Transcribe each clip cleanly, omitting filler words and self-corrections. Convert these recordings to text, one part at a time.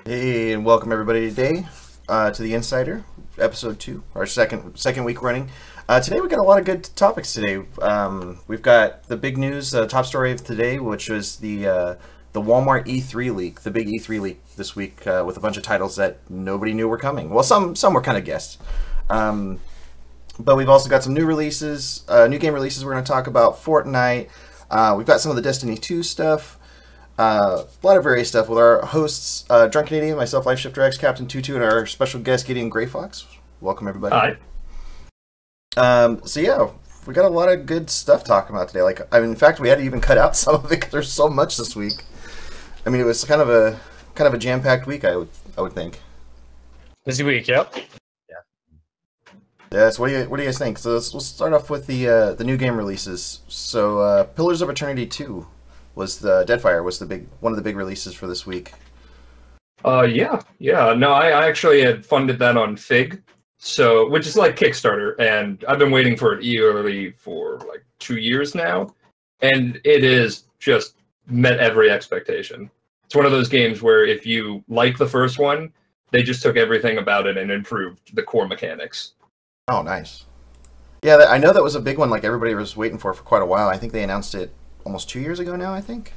Hey, and welcome everybody today to the INNsider, episode 2, our second week running. Today we've got a lot of good topics today. We've got the big news, top story of today, which was the Walmart E3 leak, the big E3 leak this week, with a bunch of titles that nobody knew were coming. Well, some were kind of guessed. But we've also got some new releases, new game releases. We're going to talk about Fortnite. We've got some of the Destiny 2 stuff. A lot of various stuff with our hosts, Drunk Canadian, myself, Life Shifter X, Captain Tutu, and our special guest, Gideon Grey Fox. Welcome, everybody. Hi. So yeah, we got a lot of good stuff talking about today. Like, in fact, we had to even cut out some of it because there's so much this week. I mean, it was kind of a jam-packed week, I would think. Busy week, yep. Yeah. So what do you guys think? So we'll start off with the new game releases. So Pillars of Eternity 2. Was the Deadfire was one of the big releases for this week. Yeah. No, I actually had funded that on Fig, which is like Kickstarter, and I've been waiting for it eagerly for like 2 years now, and it is just met every expectation. It's one of those games where if you like the first one, they just took everything about it and improved the core mechanics. Oh, nice. Yeah, I know that was a big one. Like everybody was waiting for quite a while. I think they announced it almost 2 years ago now, I think.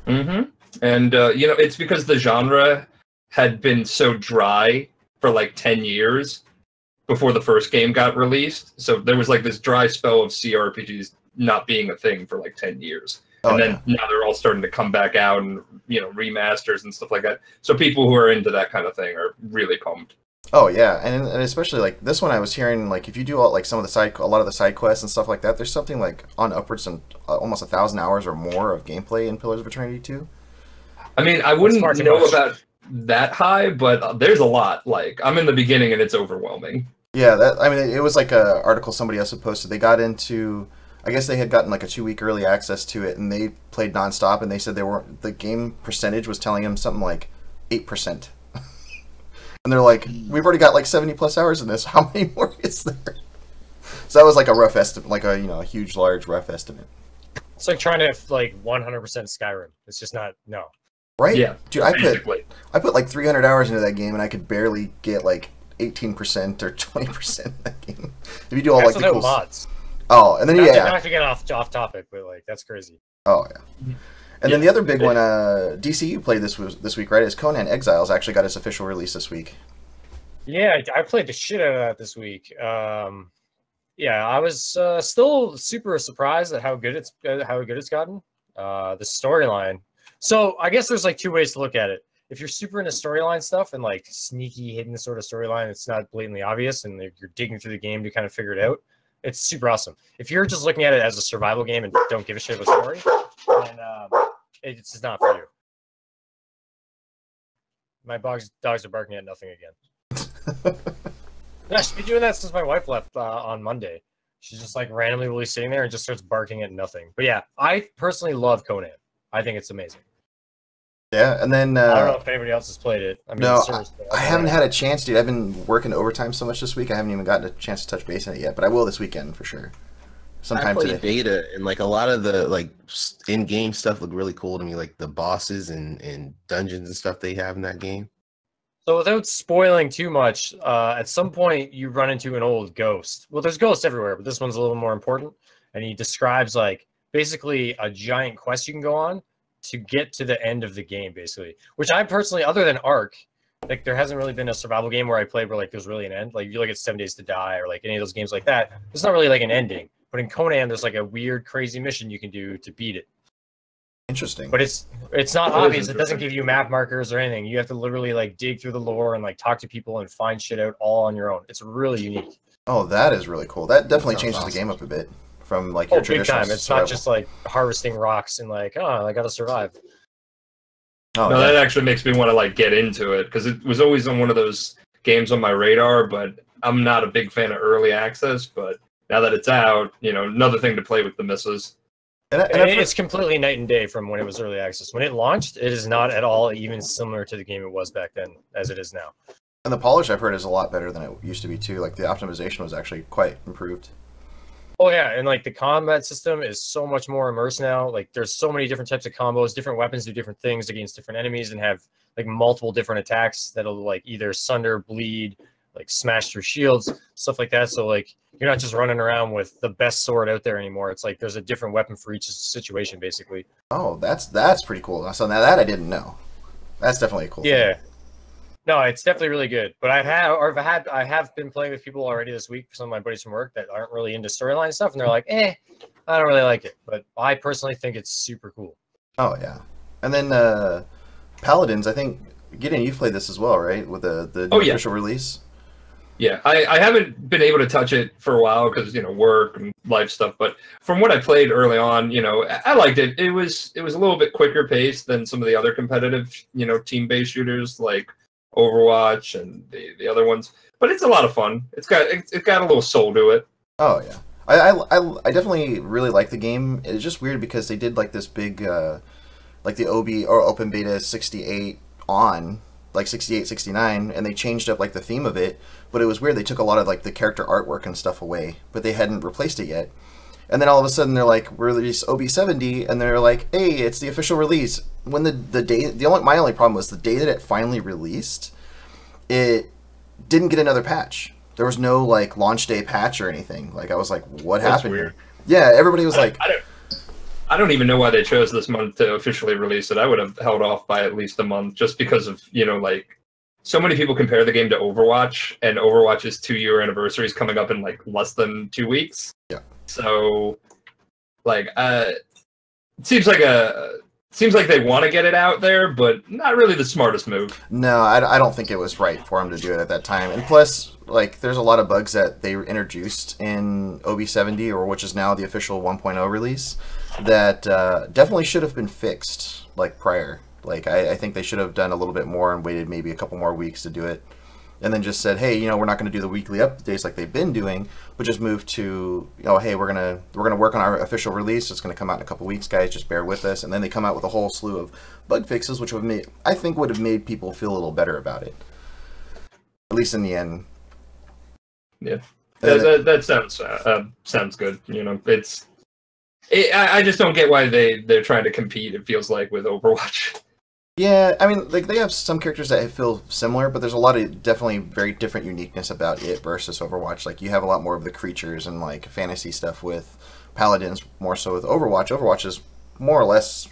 Mm-hmm. And, it's because the genre had been so dry for like 10 years before the first game got released. So there was like this dry spell of CRPGs not being a thing for like 10 years. And then now they're all starting to come back out and, remasters and stuff like that. So people who are into that kind of thing are really pumped. Oh yeah, and especially like this one, I was hearing like if you do a lot of the side quests and stuff like that, there's something like on upwards of almost 1,000 hours or more of gameplay in Pillars of Eternity 2. I mean, I wouldn't know about that high, but there's a lot. Like I'm in the beginning and it's overwhelming. Yeah, it was like a article somebody else had posted. They got into, I guess they had gotten like a 2-week early access to it, and they played nonstop, and they said the game percentage was telling them something like 8%. And they're like, we've already got like 70 plus hours in this. How many more is there? So that was like a rough estimate, like a large rough estimate. It's like trying to like 100% Skyrim. It's just not right. Yeah, dude, I put like 300 hours into that game, and I could barely get like 18% or 20% in that game. If you do all like the cool mods. Oh, and then not to get off topic, but like that's crazy. Oh yeah. And then the other big one, DCU played this week, right? Is Conan Exiles actually got its official release this week? Yeah, I played the shit out of that this week. Yeah, I was still super surprised at how good it's gotten. The storyline. So I guess there's like two ways to look at it. If you're super into storyline stuff and like sneaky hidden sort of storyline, it's not blatantly obvious, and you're digging through the game to kind of figure it out. It's super awesome. If you're just looking at it as a survival game and don't give a shit about story, then it's just not for you. My dogs are barking at nothing again. Yeah, she's been doing that since my wife left on Monday. She's just like randomly really sitting there and just starts barking at nothing. But yeah, I personally love Conan. I think it's amazing. Yeah, and then I don't know if anybody else has played it. I mean, no, I haven't had a chance, dude. I've been working overtime so much this week. I haven't even gotten a chance to touch base on it yet, but I will this weekend for sure. sometime played today. beta, and like a lot of the like in-game stuff looked really cool to me, like the bosses and dungeons and stuff they have in that game. So without spoiling too much, at some point you run into an old ghost. Well, there's ghosts everywhere, but this one's a little more important. And he describes like basically a giant quest you can go on to get to the end of the game, basically. Which I personally, other than Ark, like there hasn't really been a survival game where I played where like there's really an end. Like you look at 7 Days to Die or like any of those games like that, there's not really like an ending. But in Conan, there's like a weird, crazy mission you can do to beat it. Interesting. But it's not obvious. It doesn't give you map markers or anything. You have to literally like dig through the lore and like talk to people and find shit out all on your own. It's really unique. Oh, that is really cool. That definitely Sounds changes awesome. the game up a bit from like your Big traditional time. It's survival. not just like harvesting rocks and like, oh, I gotta survive. Oh, No, yeah. that actually makes me want to like get into it because it was always on one of those games on my radar. But I'm not a big fan of early access. But now that it's out, you know, another thing to play with the missus. And I've heard- It's completely night and day from when it was early access. When it launched, it is not at all even similar to the game it was back then as it is now. and the polish I've heard is a lot better than it used to be too. Like the optimization was actually quite improved. Oh yeah, and like the combat system is so much more immersed now. Like there's so many different types of combos, different weapons do different things against different enemies and have like multiple different attacks that'll like either sunder, bleed, like smash through shields, stuff like that. So like you're not just running around with the best sword out there anymore. It's like there's a different weapon for each situation basically. Oh, that's pretty cool. So now that I didn't know. That's definitely a cool thing. Yeah. No, it's definitely really good. But I have been playing with people already this week, some of my buddies from work that aren't really into storyline stuff, and they're like, I don't really like it. But I personally think it's super cool. Oh yeah. And then Paladins, I think Gideon, you've played this as well, right? With the new official release. Yeah, I haven't been able to touch it for a while because, you know, work and life stuff. But from what I played early on, you know, I liked it. It was a little bit quicker paced than some of the other competitive, you know, team-based shooters like Overwatch and the other ones. But it's a lot of fun. It's got a little soul to it. Oh yeah. I definitely really like the game. It's just weird because they did like this big like the OB or open beta 68 on like 68 69 and they changed up like the theme of it, but it was weird. They took a lot of like the character artwork and stuff away, but they hadn't replaced it yet. And then all of a sudden they're like, release OB70, and they're like, hey, it's the official release. When my only problem was the day that it finally released, it didn't get another patch. There was no like launch day patch or anything. Like I was like, what happened weird. here? Yeah, everybody was like, I don't even know why they chose this month to officially release it. I would have held off by at least a month just because of, you know, like so many people compare the game to Overwatch, and Overwatch's 2-year anniversary is coming up in like less than 2 weeks. Yeah. So, like, it seems like they want to get it out there, but not really the smartest move. no, I don't think it was right for them to do it at that time. And plus, like, there's a lot of bugs that they introduced in OB70, or which is now the official 1.0 release, that definitely should have been fixed, like, prior. Like, I think they should have done a little bit more and waited maybe a couple more weeks to do it. And then just said, hey, you know, we're not going to do the weekly updates like they've been doing, but just move to, you know, hey, we're gonna work on our official release. It's going to come out in a couple weeks, guys. Just bear with us. And then they come out with a whole slew of bug fixes, which I think would have made people feel a little better about it, at least in the end. Yeah, that sounds good. You know, I just don't get why they're trying to compete. It feels like with Overwatch. Yeah, I mean, like they have some characters that feel similar, but there's a lot of definitely very different uniqueness about it versus Overwatch. Like you have a lot more of the creatures and like fantasy stuff with Paladins, more so with Overwatch. Overwatch is more or less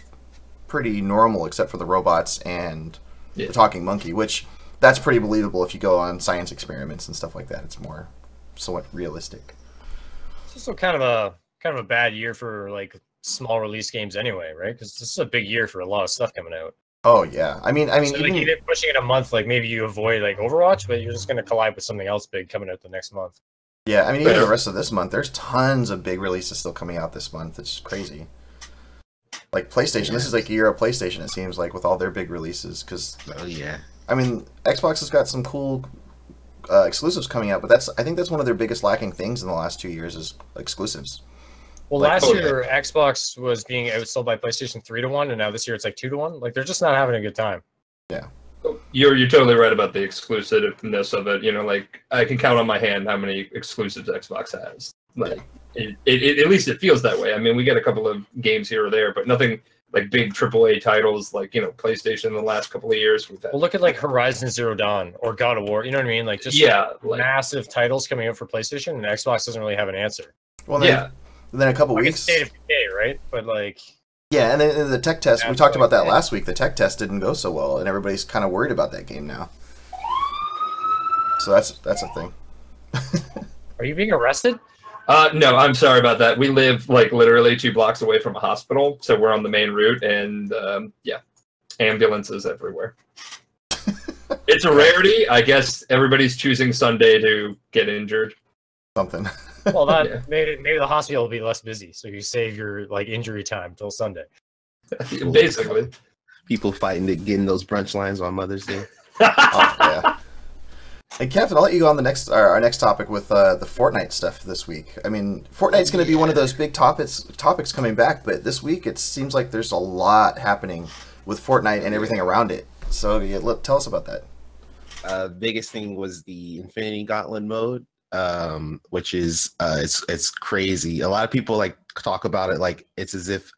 pretty normal, except for the robots and the talking monkey, which that's pretty believable if you go on science experiments and stuff like that. It's more somewhat realistic. It's also kind of a bad year for like small release games anyway, right? Because this is a big year for a lot of stuff coming out. Oh yeah, I mean, So like even, even pushing it a month, like maybe you avoid like Overwatch, but you're just going to collide with something else big coming out the next month. yeah, I mean, even the rest of this month, there's tons of big releases still coming out this month. It's crazy. Like PlayStation, this is like a year of PlayStation. It seems like with all their big releases, because yeah, I mean, Xbox has got some cool exclusives coming out, but I think that's one of their biggest lacking things in the last 2 years is exclusives. Well, Like, last year Xbox was being outsold by PlayStation 3-1, and now this year it's like 2-1. Like they're just not having a good time. Yeah. You're totally right about the exclusiveness of it. You know, like I can count on my hand how many exclusives Xbox has. Like at least it feels that way. I mean, we get a couple of games here or there, but nothing like big AAA titles like PlayStation in the last couple of years. We've had. Well, look at like Horizon Zero Dawn or God of War. You know what I mean? Like just massive titles coming out for PlayStation, and Xbox doesn't really have an answer. Well, then a couple weeks. State of Decay, right? But like. Yeah, and then the tech test, we talked about that last week. The tech test didn't go so well, and everybody's kind of worried about that game now. So that's a thing. Are you being arrested? No, I'm sorry about that. We live like literally 2 blocks away from a hospital, so we're on the main route, and ambulances everywhere. It's a rarity. I guess everybody's choosing Sunday to get injured. Something. Well, that maybe the hospital will be less busy, so you save your like injury time till Sunday. Basically, people fighting to getting those brunch lines on Mother's Day. Oh, yeah. Hey, Captain, I'll let you go on the our next topic with the Fortnite stuff this week. I mean, Fortnite's going to be one of those big topics coming back, but this week it seems like there's a lot happening with Fortnite and everything around it. So tell us about that. Biggest thing was the Infinity Gauntlet mode, which is it's crazy. A lot of people like talk about it like it's as if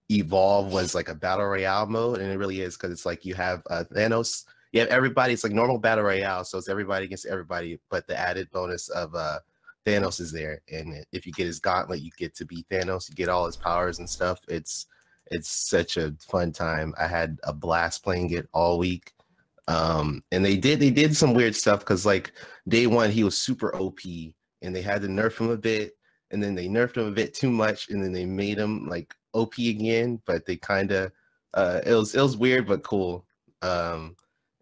Evolve was like a battle royale mode, and it really is, because it's like you have Thanos. You have everybody. It's like normal battle royale, so it's everybody against everybody. But the added bonus of Thanos is there, and if you get his gauntlet, you get to beat Thanos. You get all his powers and stuff. It's such a fun time. I had a blast playing it all week. And they did some weird stuff, because like day one he was super OP, and they had to nerf him a bit, and then they nerfed him a bit too much, and then they made him like OP again. But they kind of it was weird but cool.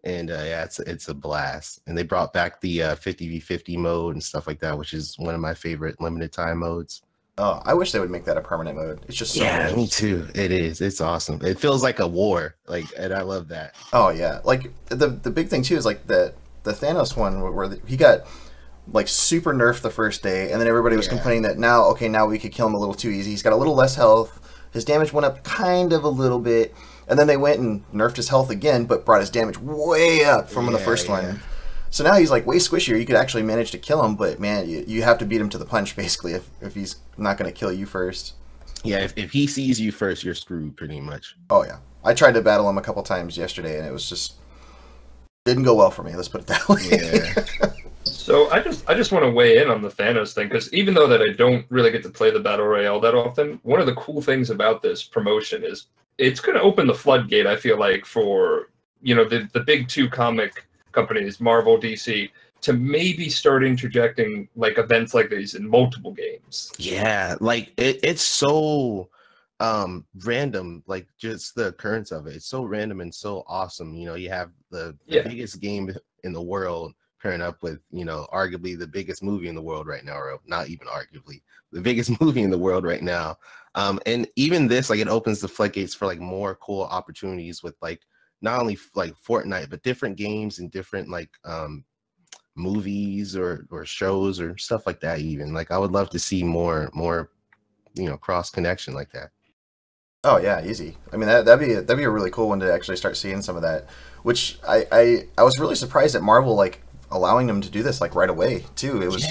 It's a blast, and they brought back the 50v50 mode and stuff like that, which is one of my favorite limited time modes. Oh, I wish they would make that a permanent mode. It's just so good. Me too. It is. It's awesome. It feels like a war, and I love that. Oh yeah, like the big thing too is like the Thanos one where he got like super nerfed the first day, and then everybody was complaining that now we could kill him a little too easy. He's got a little less health. His damage went up kind of a little bit. And then they went and nerfed his health again, but brought his damage way up from the first one. So now he's like way squishier. You could actually manage to kill him, but man, you have to beat him to the punch basically if he's not going to kill you first. Yeah, if he sees you first, you're screwed pretty much. Oh yeah, I tried to battle him a couple times yesterday, and it was just didn't go well for me. Let's put it that way. Yeah. So I just want to weigh in on the Thanos thing, because even though that I don't really get to play the Battle Royale that often, one of the cool things about this promotion is it's going to open the floodgate, I feel like, for the big 2 comic companies, Marvel, DC, to maybe start interjecting like events like these in multiple games. Yeah, like it's so random, like just the occurrence of it. It's so random and so awesome. You have the biggest game in the world pairing up with arguably the biggest movie in the world right now, or not even arguably the biggest movie in the world right now. And even this, like, it opens the floodgates for like more cool opportunities with like not only like Fortnite, but different games and different like movies or shows or stuff like that. Even like I would love to see more cross connection like that. Oh yeah, easy. I mean that'd be a really cool one to actually start seeing some of that. Which I was really surprised at Marvel like allowing them to do this like right away too. It was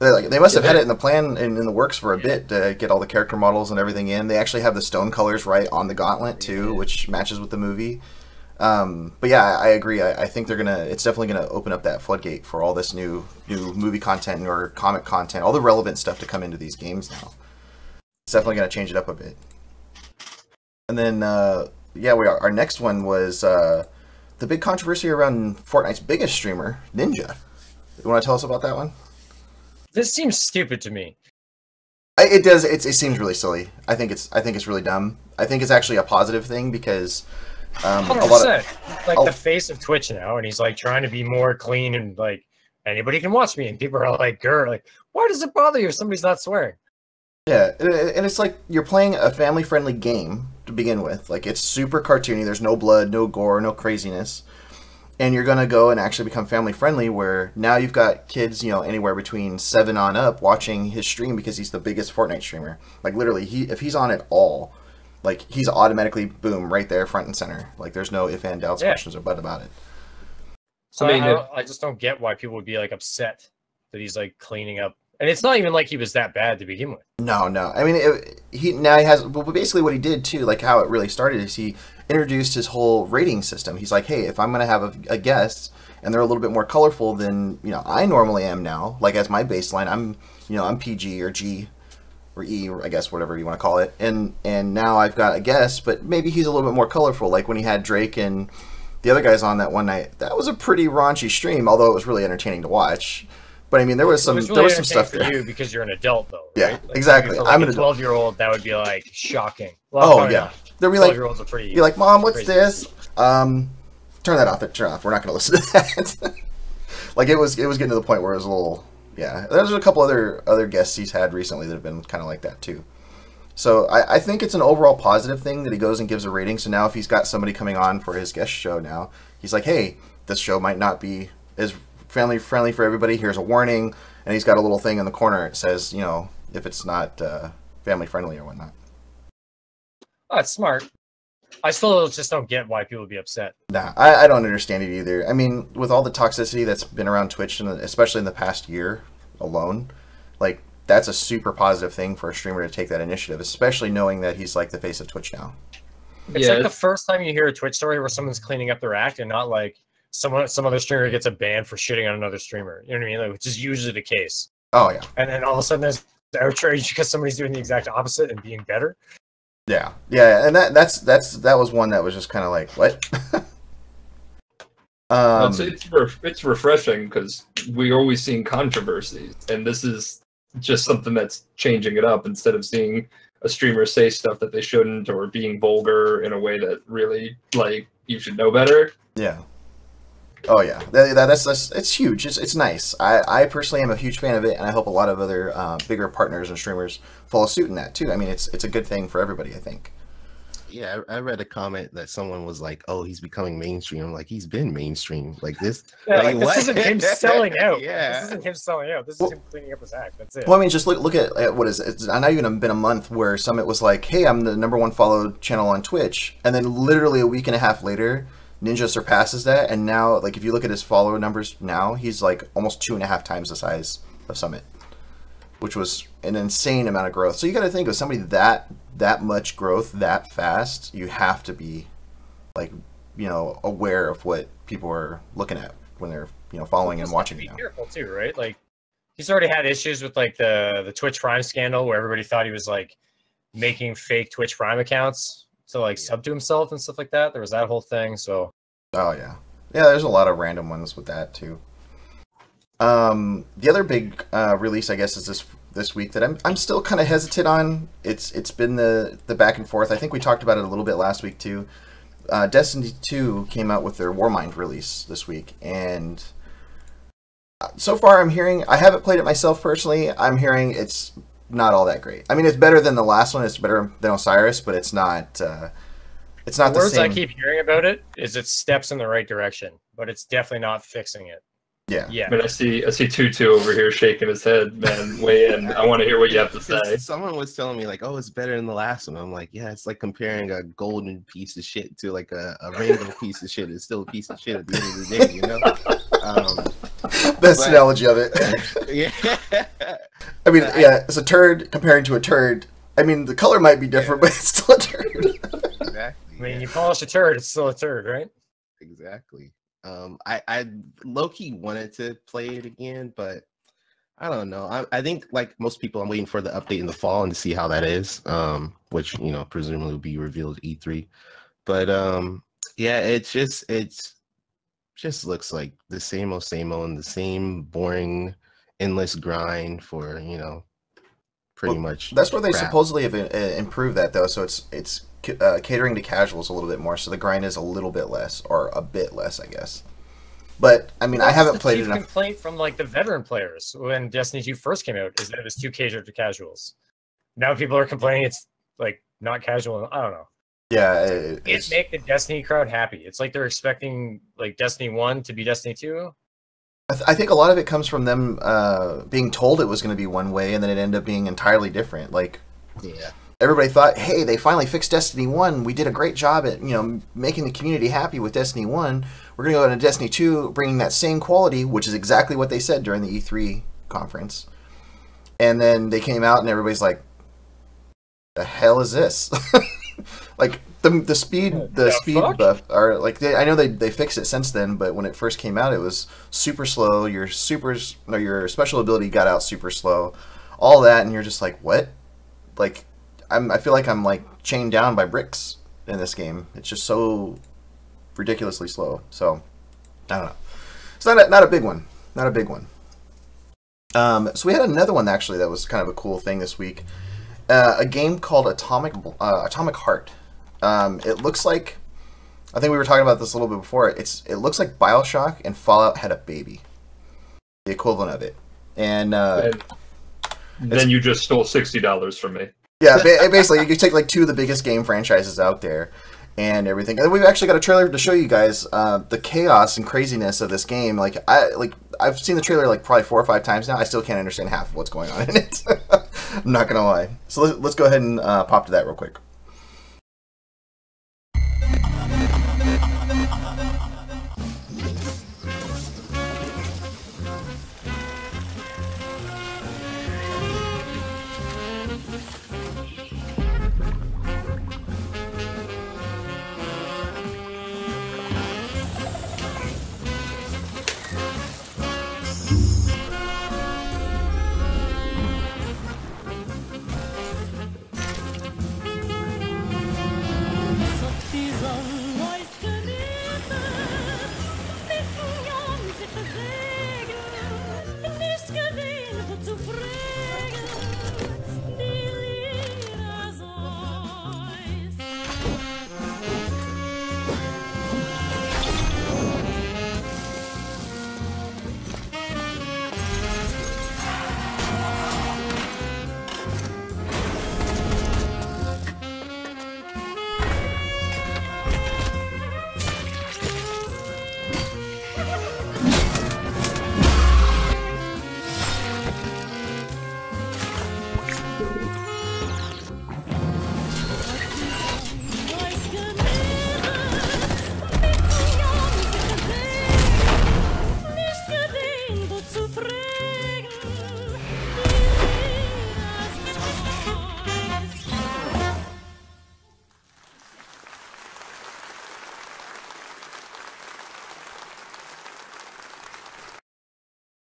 they must have had it in the plan and in the works for a bit to get all the character models and everything in. They actually have the stone colors right on the gauntlet too, which matches with the movie. But yeah, I agree. I think it's definitely gonna open up that floodgate for all this new movie content or comic content, all the relevant stuff to come into these games now. It's definitely gonna change it up a bit. And then our next one was the big controversy around Fortnite's biggest streamer, Ninja. You want to tell us about that one? This seems stupid to me. It does. It seems really silly. I think it's really dumb. I think it's actually a positive thing because 100%. Like the face of Twitch now, and he's like trying to be more clean and like anybody can watch me, and people are like, "Girl, like, why does it bother you if somebody's not swearing?" Yeah, and it's like you're playing a family-friendly game to begin with. Like, it's super cartoony. There's no blood, no gore, no craziness. And you're going to go and actually become family-friendly, where now you've got kids, anywhere between 7 on up watching his stream because he's the biggest Fortnite streamer. Like, literally, if he's on at all, like, he's automatically, boom, right there, front and center. Like, there's no if, and, doubts, questions, or but about it. So I just don't get why people would be, like, upset that he's, like, cleaning up And it's not even like he was that bad to begin with. No. I mean, he has. Well, basically, what he did too, like how it really started, is he introduced his whole rating system. He's like, hey, if I'm going to have a guest and they're a little bit more colorful than I normally am now, like as my baseline, I'm PG or G or E, or I guess whatever you want to call it, and now I've got a guest, but maybe he's a little bit more colorful. Like when he had Drake and the other guys on that one night, that was a pretty raunchy stream, although it was really entertaining to watch. But I mean, there was some stuff for there. You because you're an adult, though. Right? Yeah, like, exactly. For like I'm an 12-year-old. That would be like shocking. Well, oh yeah, they'll be like, Mom, what's this? Turn that off. Turn it off. We're not going to listen to that. Like it was getting to the point where it was a little. Yeah, there's a couple other guests he's had recently that have been kind of like that too. So I think it's an overall positive thing that he goes and gives a rating. So now if he's got somebody coming on for his guest show now, he's like, hey, this show might not be as family friendly for everybody. Here's a warning, and he's got a little thing in the corner. It says, if it's not family friendly or whatnot. Oh, that's smart. I still just don't get why people would be upset. Nah, I don't understand it either. I mean, with all the toxicity that's been around Twitch, and especially in the past year alone, like that's a super positive thing for a streamer to take that initiative, especially knowing that he's like the face of Twitch now. It's like the first time you hear a Twitch story where someone's cleaning up their act and not like some other streamer gets a ban for shitting on another streamer. You know what I mean? Like, which is usually the case. Oh yeah. And then all of a sudden there's outrage because somebody's doing the exact opposite and being better. Yeah, and that was one that was just kind of like, what? It's refreshing because we're always seeing controversies, and this is just something that's changing it up instead of seeing a streamer say stuff that they shouldn't or being vulgar in a way that really like you should know better. Yeah. Oh yeah, that's it's huge. It's nice. I personally am a huge fan of it, and I hope a lot of other bigger partners and streamers follow suit in that too. I mean, it's a good thing for everybody, I think. Yeah, I read a comment that someone was like, "Oh, he's becoming mainstream." I'm like, he's been mainstream. Like this. Yeah, like, this isn't him selling out. Yeah. This isn't him selling out. This is him cleaning up his act. That's it. Well, I mean, just look at what is it? It's not even been a month where Summit was like, "Hey, I'm the #1 followed channel on Twitch," and then literally a week and a half later, Ninja surpasses that, and now, like, if you look at his follower numbers now, he's like almost 2.5 times the size of Summit, which was an insane amount of growth. So you got to think of somebody that much growth that fast. You have to be like, aware of what people are looking at when they're following and watching. Be careful too, right? Like, he's already had issues with like the Twitch Prime scandal, where everybody thought he was like making fake Twitch Prime accounts to like sub to himself and stuff like that. There was that whole thing. So oh yeah, there's a lot of random ones with that too. The other big release, I guess, is this week that I'm still kind of hesitant on. It's been the back and forth. I think we talked about it a little bit last week too. Destiny 2 came out with their Warmind release this week, and so far I'm hearing, I haven't played it myself personally, I'm hearing it's not all that great. I mean, it's better than the last one. It's better than Osiris, but it's not the words same. I keep hearing about it is it steps in the right direction, but it's definitely not fixing it. Yeah. But I see Tutu over here shaking his head, man. Weigh in. I want to hear what you have to say. Someone was telling me like, "Oh, it's better than the last one." I'm like, "Yeah, it's like comparing a golden piece of shit to like a rainbow piece of shit. It's still a piece of shit at the end of the day, you know." Best analogy of it. Yeah. I mean, it's a turd comparing to a turd. I mean, the color might be different, but it's still a turd. Exactly. I mean, you polish a turd, it's still a turd, right? Exactly. I low-key wanted to play it again, but I don't know. I think like most people, I'm waiting for the update in the fall and to see how that is, which presumably will be revealed at E3. But yeah, it just looks like the same old and the same boring, endless grind for pretty much. That's where they crap. supposedly have improved that though. So it's catering to casuals a little bit more. So the grind is a little bit less, or a bit less, I guess. But I mean, I haven't played it enough. Complaint from like the veteran players when Destiny 2 first came out is that it was too catered to casuals. Now people are complaining it's like not casual. I don't know. Yeah, It's make the Destiny crowd happy. It's like they're expecting like Destiny 1 to be Destiny 2. I think a lot of it comes from them being told it was going to be one way, and then it ended up being entirely different. Like, Yeah. everybody thought, hey, they finally fixed Destiny 1. We did a great job at, making the community happy with Destiny 1. We're going to go into Destiny 2, bringing that same quality, which is exactly what they said during the E3 conference. And then they came out and everybody's like, the hell is this? Like the speed fuck? buff are like I know they fixed it since then, but when it first came out, it was super slow. Your special ability got out super slow, all that, and you're just like, what? Like I feel like I'm like chained down by bricks in this game. It's just so ridiculously slow. So I don't know. It's not a big one. Not a big one. So we had another one actually that was kind of a cool thing this week. A game called Atomic Heart. It looks like, I think we were talking about this a little bit before. It looks like BioShock and Fallout had a baby, the equivalent of it. And then you just stole $60 from me. Yeah, basically you take like two of the biggest game franchises out there and everything. And we've actually got a trailer to show you guys the chaos and craziness of this game. I've seen the trailer like probably 4 or 5 times now. I still can't understand half of what's going on in it. I'm not gonna lie. So let's go ahead and pop to that real quick.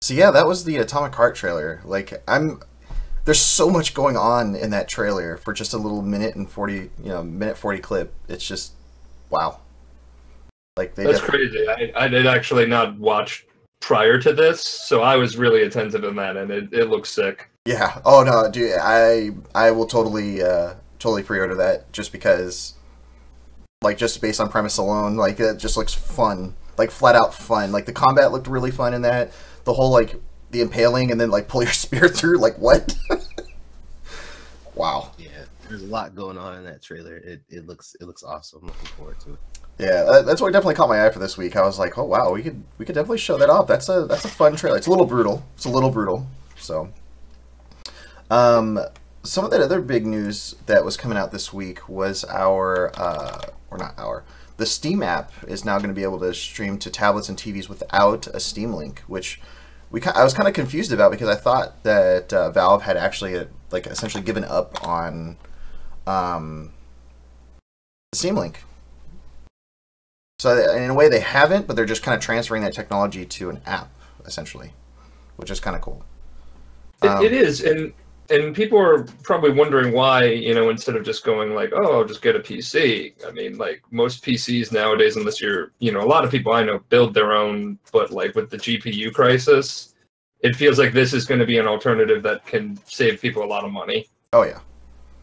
So yeah, that was the Atomic Heart trailer. There's so much going on in that trailer for just a little minute 40 clip. It's just, wow. That's crazy. I did actually not watch prior to this, so I was really attentive in that, and it looks sick. Yeah. Oh no, dude, I will totally pre-order that just because, just based on premise alone, it just looks fun, flat out fun. The combat looked really fun in that. The whole the impaling and then pull your spear through, what? Wow. Yeah, there's a lot going on in that trailer. It looks awesome. I'm looking forward to it. Yeah, that's what definitely caught my eye for this week. I was like, oh wow, we could definitely show that off. That's a fun trailer. It's a little brutal. So, some of that other big news that was coming out this week was the Steam app is now going to be able to stream to tablets and TVs without a Steam Link, which I was kind of confused about because I thought that Valve had actually essentially given up on the Steam Link. So in a way they haven't, but they're just kind of transferring that technology to an app essentially, which is kind of cool. It is, and people are probably wondering why, instead of just going oh, I'll just get a PC. I mean, most PCs nowadays, unless you're, a lot of people I know build their own, but with the GPU crisis, it feels like this is going to be an alternative that can save people a lot of money. Oh yeah.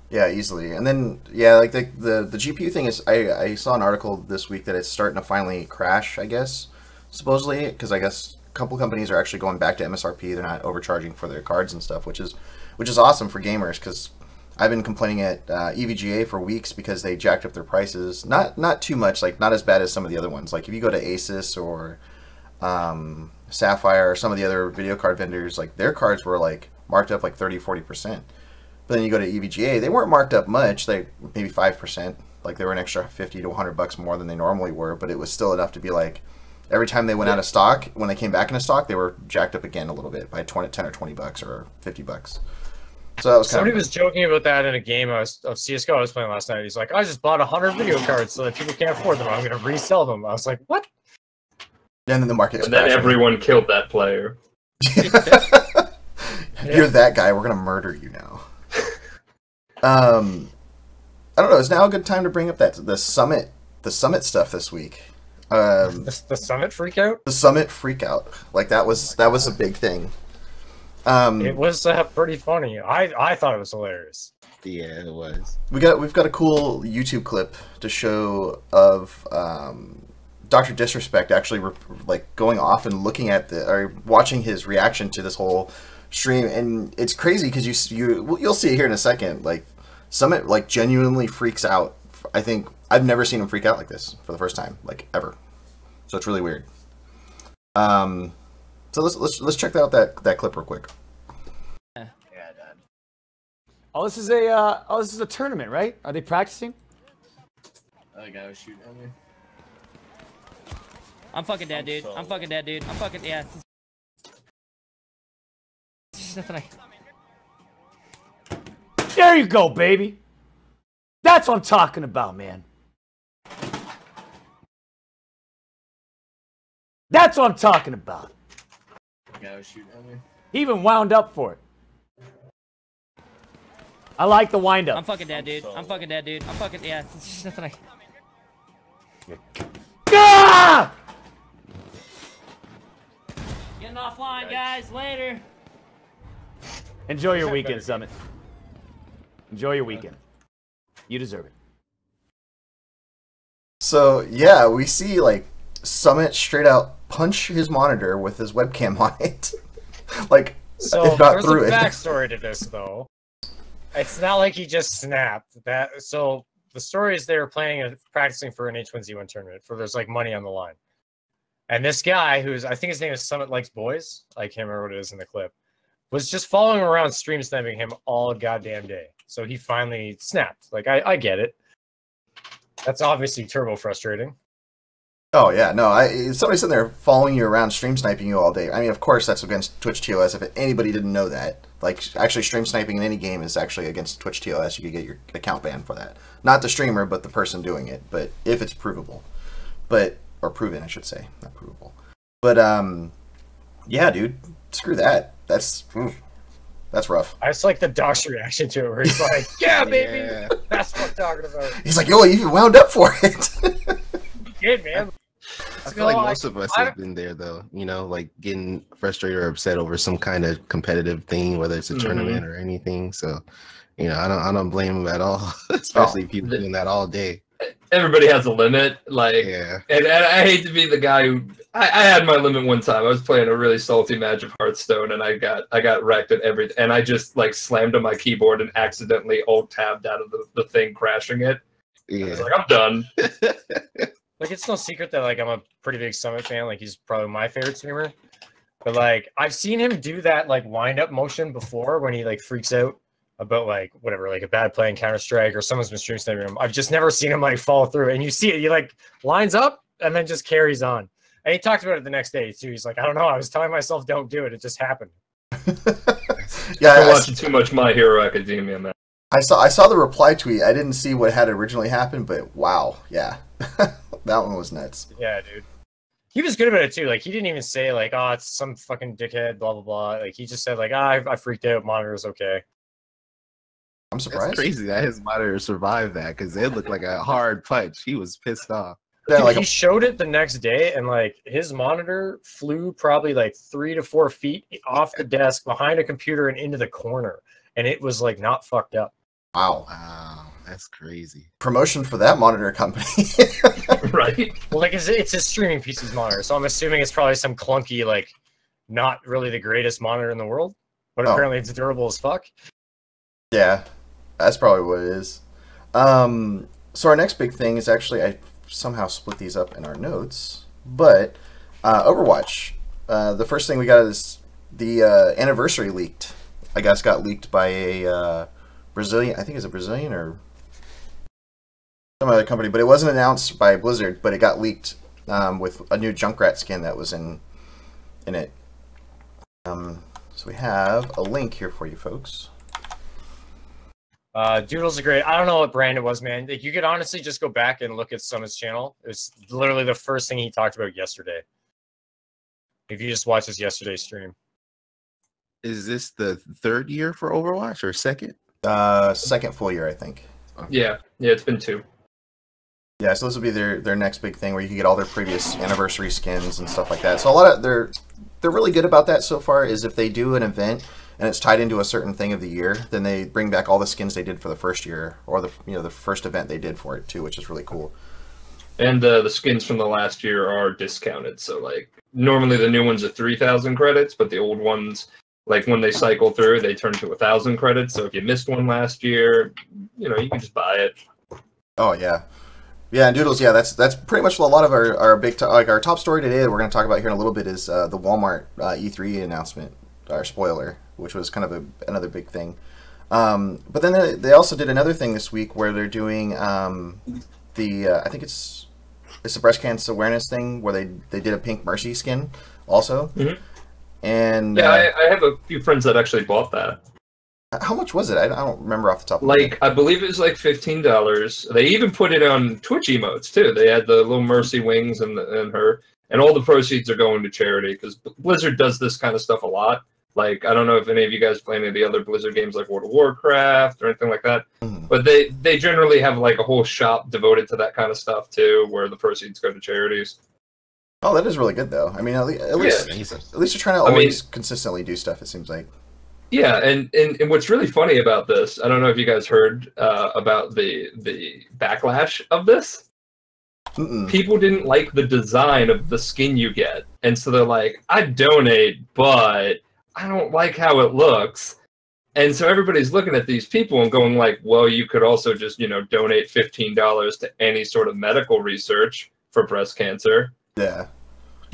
Yeah, easily. And then, yeah, the GPU thing is, I saw an article this week that it's starting to finally crash, I guess, supposedly, because I guess a couple companies are actually going back to MSRP. They're not overcharging for their cards and stuff, which is awesome for gamers, because I've been complaining at EVGA for weeks because they jacked up their prices. Not too much, not as bad as some of the other ones. If you go to Asus or Sapphire or some of the other video card vendors, their cards were marked up 30-40%. But then you go to EVGA, they weren't marked up much, maybe 5%. They were an extra $50 to $100 more than they normally were, but it was still enough to be every time they went out of stock, when they came back into stock, they were jacked up again a little bit by 10 or $20 or $50. So that was somebody was joking about that in a game of CS:GO I was playing last night. He's like, I just bought 100 video cards so that people can't afford them. I'm going to resell them. I was like, what? And then the market. And then everyone killed that player. You're that guy. We're going to murder you now. I don't know. Is now a good time to bring up the summit stuff this week? The summit freakout? The summit freakout. Like that was a big thing. It was pretty funny. I thought it was hilarious. Yeah, it was. We've got a cool YouTube clip to show of Dr. Disrespect actually like going off and looking at or watching his reaction to this whole stream, and it's crazy because you'll see it here in a second. Like Summit like genuinely freaks out. I think I've never seen him freak out like this for the first time, like ever. So it's really weird. So let's check out that clip real quick. Yeah, Dad. Oh, this is a tournament, right? Are they practicing? The guy was shooting at me. I'm fucking dead, dude. I'm fucking dead, dude. I'm fucking yeah. There's nothing There you go, baby. That's what I'm talking about, man. That's what I'm talking about. The guy was shooting at me. He even wound up for it. I like the wind up. I'm fucking dead, dude. I'm fucking dead, dude. I'm fucking yeah. There's nothing Ah! Getting offline, guys. Later. Enjoy your weekend, Summit. Enjoy your weekend. You deserve it. So yeah, we see like Summit straight out punch his monitor with his webcam on it. Like, so if not there's through a it. backstory to this though. It's not like he just snapped. So the story is they were practicing for an H1Z1 tournament for there's like money on the line. And this guy I think his name is Summit Likes Boys, I can't remember what it is in the clip, was just following him around stream sniping him all goddamn day. So he finally snapped. Like I get it. That's obviously turbo frustrating. Oh yeah, no, somebody sitting there following you around, stream sniping you all day. I mean, of course that's against Twitch TOS. If anybody didn't know that, like actually stream sniping in any game is actually against Twitch TOS. You could get your account banned for that. Not the streamer, but the person doing it. But if it's provable, or proven, I should say, not provable. But yeah, dude, screw that. That's rough. I just like the Doc's reaction to it, where he's like, "Yeah, baby, Yeah. that's what I'm talking about." He's like, yo, you wound up for it. Good man. I feel like most of us have been there, though. You know, like getting frustrated or upset over some kind of competitive thing, whether it's a tournament or anything. So, you know, I don't blame them at all, especially people doing that all day. Everybody has a limit, like, Yeah. and I hate to be the guy who I had my limit one time. I was playing a really salty match of Hearthstone, and I got wrecked at and I just like slammed on my keyboard and accidentally alt tabbed out of the thing, crashing it. I was Yeah. like, I'm done. Like, it's no secret that like I'm a pretty big Summit fan. Like, he's probably my favorite streamer. But like, I've seen him do that like wind up motion before when he like freaks out about like whatever, like a bad play in Counter-Strike or someone's been stream sniping him. I've just never seen him like follow through. And you see it, he like lines up and then just carries on. And he talked about it the next day too. He's like, I don't know, I was telling myself don't do it. It just happened. Yeah, I'm watching too much My Hero Academia, man. I saw the reply tweet. I didn't see what had originally happened, but wow, yeah, that one was nuts. Yeah, dude. He was good about it too. Like, he didn't even say like, oh, it's some fucking dickhead, blah blah blah. Like, he just said like, I freaked out. Monitor's okay. I'm surprised. It's crazy that his monitor survived that because it looked like a hard punch. He was pissed off. Yeah, Dude, like he showed it the next day, and like his monitor flew probably like 3 to 4 feet off the desk behind a computer and into the corner, and it was like not fucked up. wow, Wow, that's crazy. promotion for that monitor company. Right? Well, like it's his streaming PC's monitor, so I'm assuming it's probably some clunky, like not really the greatest monitor in the world, but Oh. apparently it's durable as fuck. Yeah, that's probably what it is. So our next big thing is actually, I somehow split these up in our notes, but Overwatch. The first thing we got is the anniversary leaked. I guess got leaked by a Brazilian, I think it's a Brazilian or some other company, but it wasn't announced by Blizzard, but it got leaked with a new Junkrat skin that was in it. So we have a link here for you folks. Doodles are great. I don't know what brand it was, man. Like, you could honestly just go back and look at Summit's channel. It was literally the first thing he talked about yesterday. If you just watched his yesterday's stream. Is this the third year for Overwatch or second? Second full year, I think. Yeah, it's been 2. Yeah, so this will be their next big thing where you can get all their previous anniversary skins and stuff like that. So a lot of they're really good about that so far. Is if they do an event and it's tied into a certain thing of the year, then they bring back all the skins they did for the first year or the first event they did for it too, which is really cool. And the skins from the last year are discounted. So like normally the new ones are 3,000 credits, but the old ones, like when they cycle through, they turn to 1,000 credits. So if you missed one last year, you can just buy it. Oh yeah. Yeah, and Doodles, yeah, that's pretty much a lot of our big our top story today that we're going to talk about here in a little bit is the Walmart E3 announcement, our spoiler, which was kind of another big thing. But then they also did another thing this week where they're doing I think it's the breast cancer awareness thing where they did a Pink Mercy skin also. Mm-hmm. And yeah, I have a few friends that actually bought that. How much was it? I don't remember off the top of my head. I believe it was like $15. They even put it on Twitch emotes too. They had the little Mercy wings and her, and all the proceeds are going to charity because Blizzard does this kind of stuff a lot. Like, I don't know if any of you guys play any of the other Blizzard games like World of Warcraft or anything like that, but they generally have like a whole shop devoted to that kind of stuff too, where the proceeds go to charities. Oh, that is really good though. I mean, at least they're trying to always consistently do stuff. It seems like. Yeah, and what's really funny about this, I don't know if you guys heard about the backlash of this. People didn't like the design of the skin you get, and so they're like, "I'd donate, but I don't like how it looks." And so everybody's looking at these people and going like, "Well, you could also just donate $15 to any sort of medical research for breast cancer." Yeah.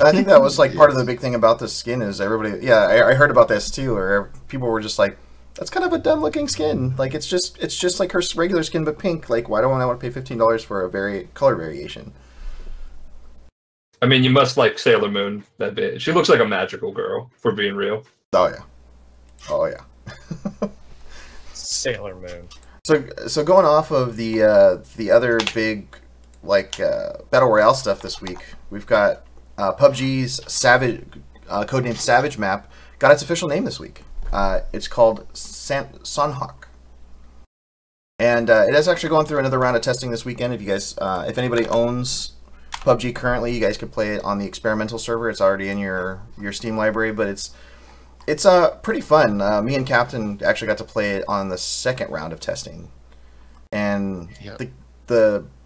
I think that was like part of the big thing about this skin is everybody. Yeah, I heard about this too, where people were just like, "That's kind of a dumb looking skin. Like it's just like her regular skin but pink. Like why do I want to pay $15 for a color variation?" I mean, you must like Sailor Moon that bit. She looks like a magical girl, for being real. Oh yeah, oh yeah. Sailor Moon. So going off of the other big battle royale stuff this week, we've got. PUBG's Savage, codenamed Savage map, got its official name this week. It's called Sunhawk. And it is actually going through another round of testing this weekend. If you guys, if anybody owns PUBG currently, you guys can play it on the experimental server. It's already in your Steam library, but it's pretty fun. Me and Captain actually got to play it on the second round of testing. And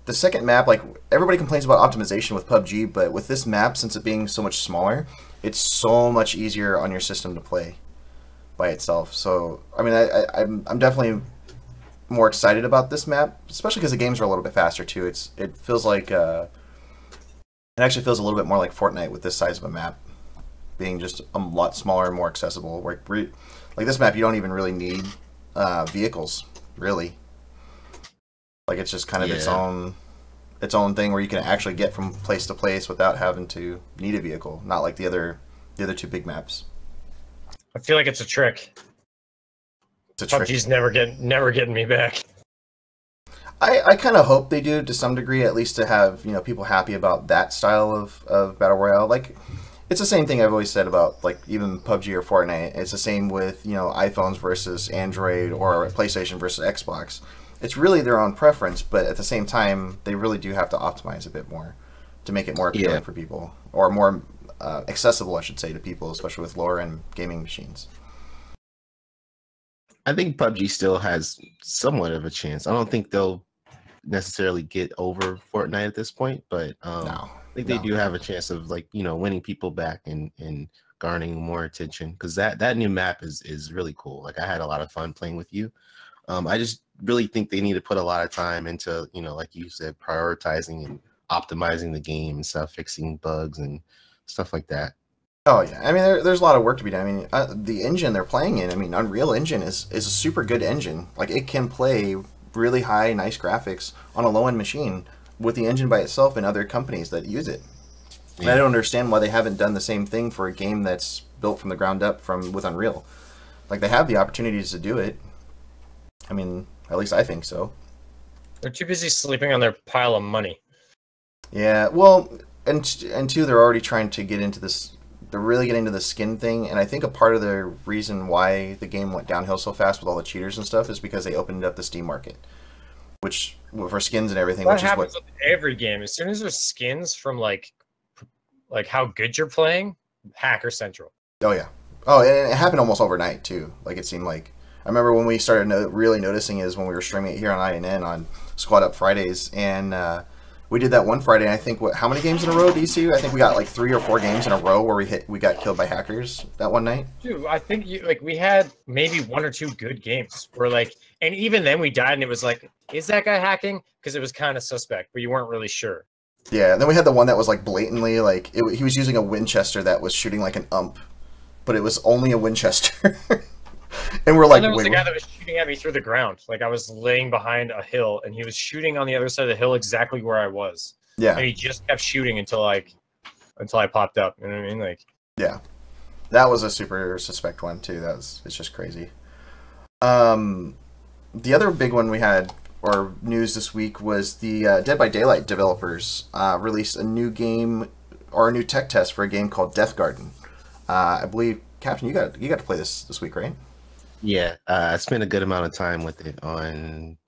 the second map, like everybody complains about optimization with PUBG, but with this map, since it being so much smaller, it's so much easier on your system to play by itself. So, I mean, I'm definitely more excited about this map, especially because the games are a little bit faster too. It feels like it actually feels a little bit more like Fortnite with this size of a map, being just a lot smaller and more accessible. Like this map, you don't even really need vehicles, really. Like it's just kind of its own thing where you can actually get from place to place without having to need a vehicle. Not like the other two big maps. I feel like it's a trick. It's a trick. PUBG's never getting me back. I kind of hope they do to some degree, at least to have people happy about that style of battle royale. Like it's the same thing I've always said about like even PUBG or Fortnite. It's the same with iPhones versus Android or PlayStation versus Xbox. It's really their own preference, but at the same time, they really do have to optimize a bit more to make it more appealing for people, or more accessible, I should say, to people, especially with lower-end gaming machines. I think PUBG still has somewhat of a chance. I don't think they'll necessarily get over Fortnite at this point, but I think they do have a chance of winning people back and garnering more attention because that new map is really cool. Like I had a lot of fun playing with you. I just really think they need to put a lot of time into, like you said, prioritizing and optimizing the game and stuff, fixing bugs and stuff like that. Oh yeah, I mean there's a lot of work to be done. I mean the engine they're playing in, I mean Unreal Engine is a super good engine. Like it can play really high, nice graphics on a low-end machine with the engine by itself and other companies that use it. And I don't understand why they haven't done the same thing for a game that's built from the ground up with Unreal. Like, they have the opportunities to do it. I mean, at least I think so. They're too busy sleeping on their pile of money. Yeah, well, and two, they're already trying to get into this. They're really getting into the skin thing, and I think a part of the reason why the game went downhill so fast with all the cheaters and stuff is because they opened up the Steam market, which for skins and everything. That which happens is what with every game. As soon as there's skins from like how good you're playing, Hacker Central. Oh yeah. Oh, and it happened almost overnight too. Like it seemed like. I remember when we started really noticing is when we were streaming it here on INN on Squad Up Fridays, and we did that one Friday. And I think how many games in a row, DC? I think we got like 3 or 4 games in a row where we got killed by hackers that one night. Dude, I think we had maybe 1 or 2 good games where and even then we died and it was like, is that guy hacking? Because it was kind of suspect, but you weren't really sure. Yeah, and then we had the one that was like blatantly like he was using a Winchester that was shooting like an ump, but it was only a Winchester. And we're like, there was a guy that was shooting at me through the ground. Like I was laying behind a hill, and he was shooting on the other side of the hill exactly where I was. Yeah. And he just kept shooting until I popped up. You know what I mean? Like. Yeah, that was a super suspect one too. It's just crazy. The other big one we had or news this week was the Dead by Daylight developers released a new game or a new tech test for a game called Death Garden. I believe Captain, you got to play this week, right? Yeah, I spent a good amount of time with it on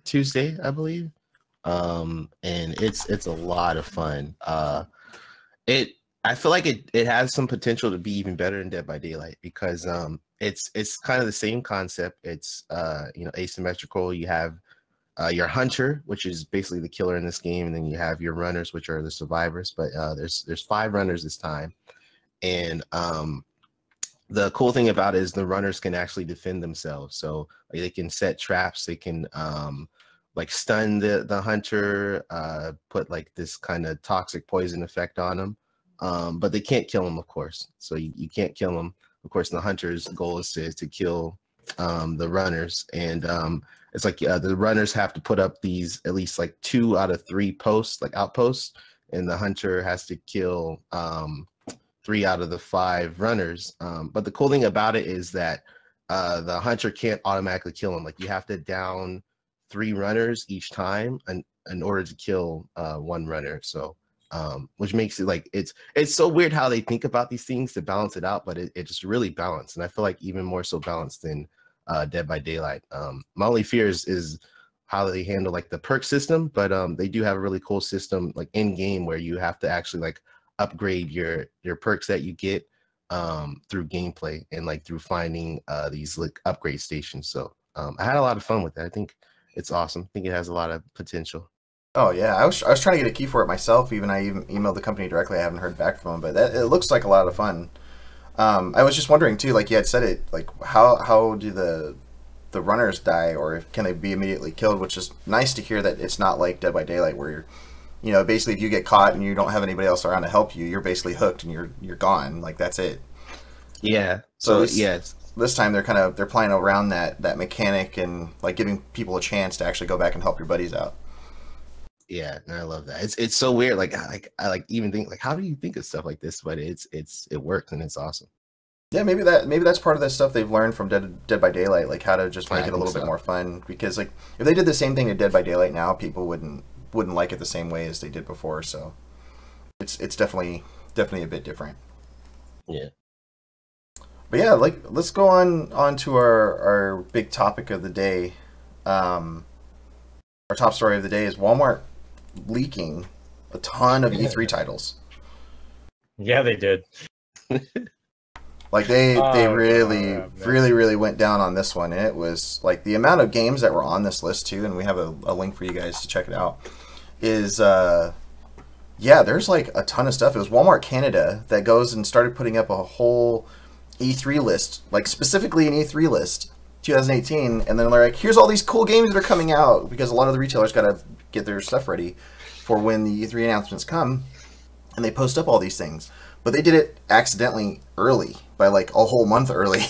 Tuesday, I believe, and it's a lot of fun. I feel like it has some potential to be even better than Dead by Daylight because it's kind of the same concept. It's asymmetrical. You have your hunter, which is basically the killer in this game, and then you have your runners, which are the survivors. But there's 5 runners this time, and the cool thing about it is the runners can actually defend themselves. So they can set traps. They can like stun the hunter, put like this kind of toxic poison effect on them. But they can't kill him, of course. So you can't kill him. Of course, the hunter's goal is to kill the runners. And it's like the runners have to put up these at least like 2 out of 3 posts, like outposts. And the hunter has to kill 3 out of the 5 runners. But the cool thing about it is that the hunter can't automatically kill him. Like you have to down 3 runners each time in order to kill 1 runner. So which makes it like it's so weird how they think about these things to balance it out, but it just really balanced. And I feel like even more so balanced than Dead by Daylight. My only fear is how they handle like the perk system, but they do have a really cool system like in game where you have to actually like upgrade your perks that you get through gameplay and like through finding these like upgrade stations. So I had a lot of fun with it. I think it's awesome. I think it has a lot of potential. Oh yeah, I was trying to get a key for it myself. I even emailed the company directly. I haven't heard back from them, but it looks like a lot of fun. I was just wondering too, like you had said it, like how do the runners die, or can they be immediately killed? Which is nice to hear that it's not like Dead by Daylight where you're, basically if you get caught and you don't have anybody else around to help you, you're basically hooked and you're gone. Like that's it. Yeah. So yes. This time they're playing around that mechanic and like giving people a chance to actually go back and help your buddies out. Yeah, and I love that. It's so weird. Like I even think like, how do you think of stuff like this? But it works and it's awesome. Yeah, maybe that's part of the stuff they've learned from Dead by Daylight, like how to just make it a little bit more fun. Because like if they did the same thing to Dead by Daylight now, people wouldn't like it the same way as they did before. So it's definitely a bit different. Yeah. But yeah, like let's go on to our big topic of the day. Our top story of the day is Walmart leaking a ton of E3 titles. Yeah, they did. Like they really went down on this one, and it was like the amount of games that were on this list too, and we have a link for you guys to check it out. Is there's like a ton of stuff. It was Walmart Canada that goes and started putting up a whole E3 list, like specifically an E3 list, 2018, and then they're like, here's all these cool games that are coming out, because a lot of the retailers got to get their stuff ready for when the E3 announcements come, and they post up all these things. But they did it accidentally early, by like a whole month early.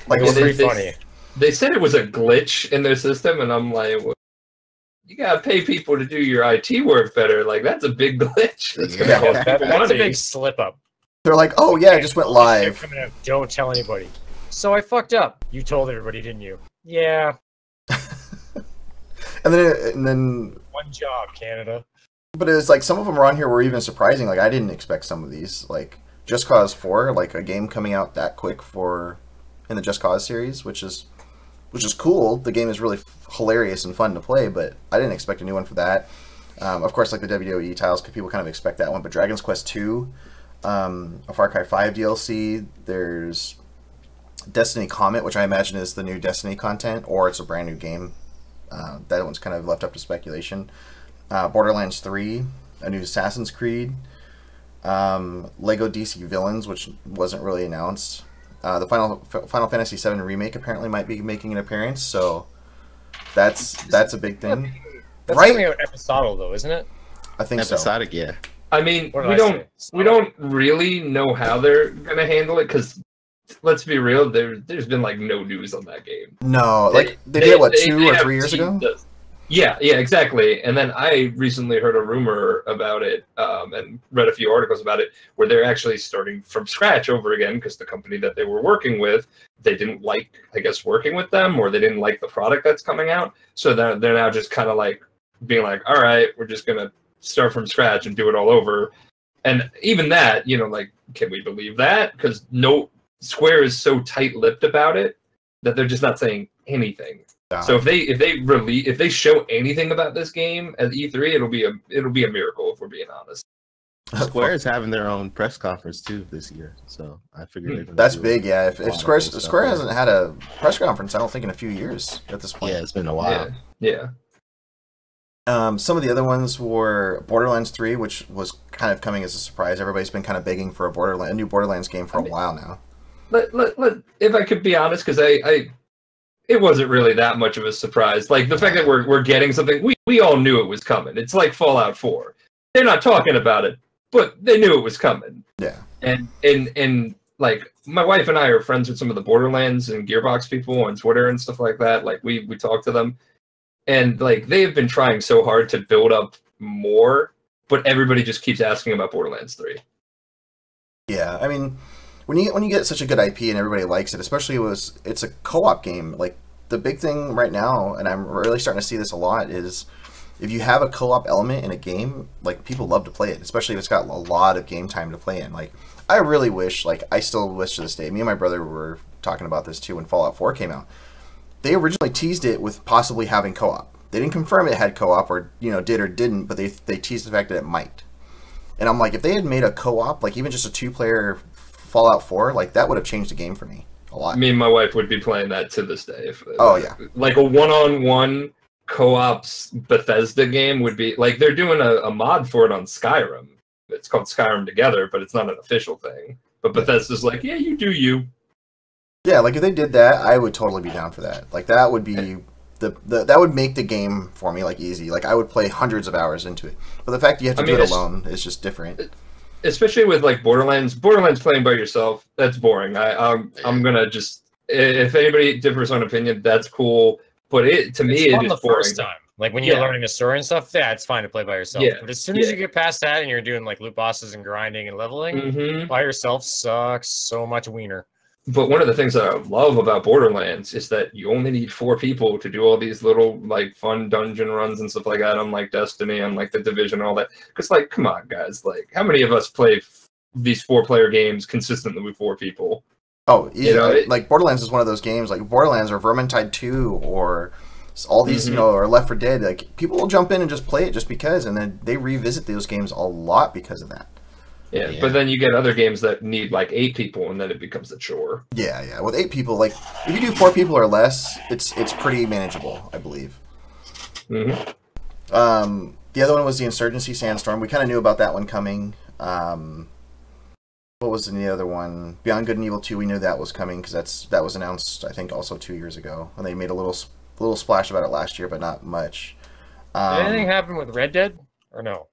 Like, it was pretty funny. They said it was a glitch in their system, and I'm like, you gotta pay people to do your IT work better. Like that's a big glitch. That's gonna Yeah. cost people That's a money. big slip up. They're like, oh yeah, it just went All this shit live. coming out, don't tell anybody. So I fucked up. You told everybody, didn't you? Yeah. And then, One job, Canada. but it's like some of them are on here were even surprising. Like I didn't expect some of these. Like Just Cause 4, like a game coming out that quick in the Just Cause series, which is cool. The game is really hilarious and fun to play, but I didn't expect a new one for that. Of course, like the WWE titles, people kind of expect that one. But Dragon's Quest 2, a Far Cry 5 DLC. There's Destiny Comet, which I imagine is the new Destiny content, or it's a brand new game. That one's kind of left up to speculation. Borderlands 3, a new Assassin's Creed. Lego DC Villains, which wasn't really announced. The Final Fantasy VII Remake apparently might be making an appearance, so that's a big thing. That's Right? coming out episodical though, isn't it? I think so. Episodic, yeah. I mean, What did we I don't say? we don't really know how they're gonna handle it because let's be real, there's been like no news on that game. No, like they did it, what, 2 or have 3 years ago? teased. Yeah, exactly. And then I recently heard a rumor about it and read a few articles about it where they're actually starting from scratch over again because the company that they were working with, they didn't like, I guess, working with them, or they didn't like the product that's coming out. So they're now just kind of like being like, all right, we're just going to start from scratch and do it all over. And even that, like, can we believe that? Because Square is so tight-lipped about it that they're just not saying anything. So if they show anything about this game at E3, it'll be a miracle if we're being honest. Square is having their own press conference too this year, so I figured they're gonna That's do big, yeah. If lot of Square cool stuff Square there. hasn't had a press conference, I don't think, in a few years at this point. Yeah, it's been a while. Yeah. Some of the other ones were Borderlands 3, which was kind of coming as a surprise. Everybody's been kind of begging for a new Borderlands game for a while now. If I could be honest, because it wasn't really that much of a surprise. Like the fact that we're getting something, we all knew it was coming. It's like Fallout 4. They're not talking about it, but they knew it was coming. Yeah. And like my wife and I are friends with some of the Borderlands and Gearbox people on Twitter and stuff like that. Like we talk to them, and like they have been trying so hard to build up more, but everybody just keeps asking about Borderlands 3. Yeah, I mean, when you get such a good IP and everybody likes it, especially it's a co-op game. Like the big thing right now, and I'm really starting to see this a lot, is if you have a co-op element in a game, like people love to play it, especially if it's got a lot of game time to play in. Like I really wish, like I still wish to this day, me and my brother were talking about this too when Fallout 4 came out. They originally teased it with possibly having co-op. They didn't confirm it had co-op or did or didn't, but they teased the fact that it might. And I'm like, if they had made a co-op, like even just a 2-player Fallout 4, like that would have changed the game for me a lot. Me and my wife would be playing that to this day. Oh yeah, like a one-on-one co-ops Bethesda game would be like they're doing a mod for it on Skyrim. It's called Skyrim Together, but it's not an official thing. But Bethesda's like, yeah, you do you. Yeah, like if they did that, I would totally be down for that. Like that would be that would make the game for me like easy. Like I would play hundreds of hours into it. But the fact you have to do it alone is just different. Especially with like Borderlands playing by yourself, that's boring. I'm gonna just, if anybody differs on opinion, that's cool. But it me it's fun is the boring. first time. Like when you're learning a story and stuff, yeah, it's fine to play by yourself. Yeah. But as soon as you get past that and you're doing like loot bosses and grinding and leveling, by yourself sucks so much wiener. But one of the things that I love about Borderlands is that you only need 4 people to do all these little like fun dungeon runs and stuff like that. Unlike Destiny, unlike the Division, all that. Because like, come on, guys! Like, how many of us play these 4-player games consistently with 4 people? Oh, yeah. Like Borderlands is one of those games. Like Borderlands or Vermintide 2 or all these, or Left 4 Dead. Like people will jump in and just play it just because, and then they revisit those games a lot because of that. Yeah, but then you get other games that need like 8 people, and then it becomes a chore. Yeah. With 8 people, like if you do 4 people or less, it's pretty manageable, I believe. Mm-hmm. The other one was the Insurgency Sandstorm. We kind of knew about that one coming. What was the other one? Beyond Good and Evil 2. We knew that was coming because that was announced, I think, also 2 years ago, and they made a little splash about it last year, but not much. Did anything happen with Red Dead or no?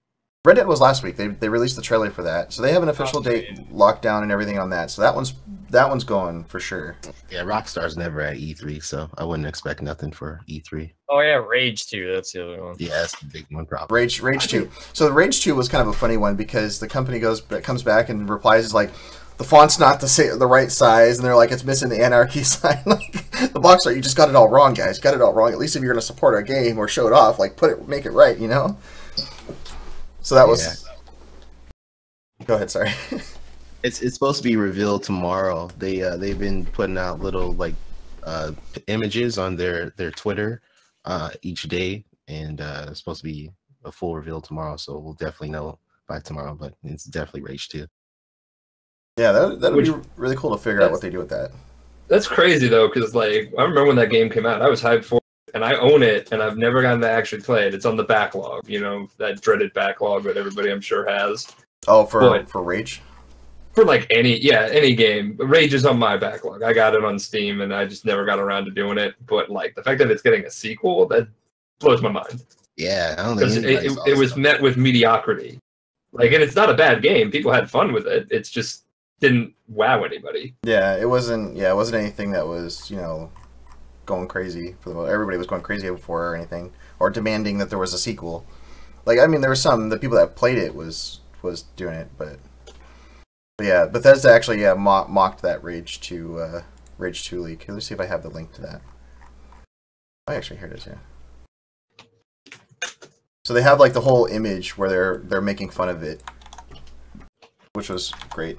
Red Dead was last week. They released the trailer for that, so they have an official date locked down and everything on that. So that one's going for sure. Yeah, Rockstar's never at E3, so I wouldn't expect nothing for E3. Oh yeah, Rage 2. That's the other one. Yeah, that's the big one probably. Rage 2. So the Rage 2 was kind of a funny one because the company comes back and replies is like, the font's not the right size, and they're like, it's missing the anarchy sign. Like, the box art, you just got it all wrong, guys. Got it all wrong. At least if you're gonna support our game or show it off, like make it right, you know. So that was. Yeah. Go ahead. Sorry. It's supposed to be revealed tomorrow. They've been putting out little like images on their Twitter each day, and it's supposed to be a full reveal tomorrow. So we'll definitely know by tomorrow. But it's definitely Rage 2. Yeah, that would be really cool to figure out what they do with that. That's crazy though, because like I remember when that game came out, I was hyped for it, and I own it, and I've never gotten to actually play it. It's on the backlog, you know, that dreaded backlog that everybody I'm sure has. Oh, for Rage. For like any game, Rage is on my backlog. I got it on Steam, and I just never got around to doing it. But like the fact that it's getting a sequel, that blows my mind. Yeah, I don't think it was met with mediocrity. Like, and it's not a bad game. People had fun with it. It's just didn't wow anybody. Yeah, it wasn't. Yeah, it wasn't anything that was going crazy for the most. Everybody was going crazy before or anything, or demanding that there was a sequel. Like, I mean, there was the people that played it was doing it, but yeah, Bethesda actually mocked that Rage 2 leak. Let's see if I have the link to that. Oh, actually, here it is. Yeah. So they have like the whole image where they're making fun of it, which was great.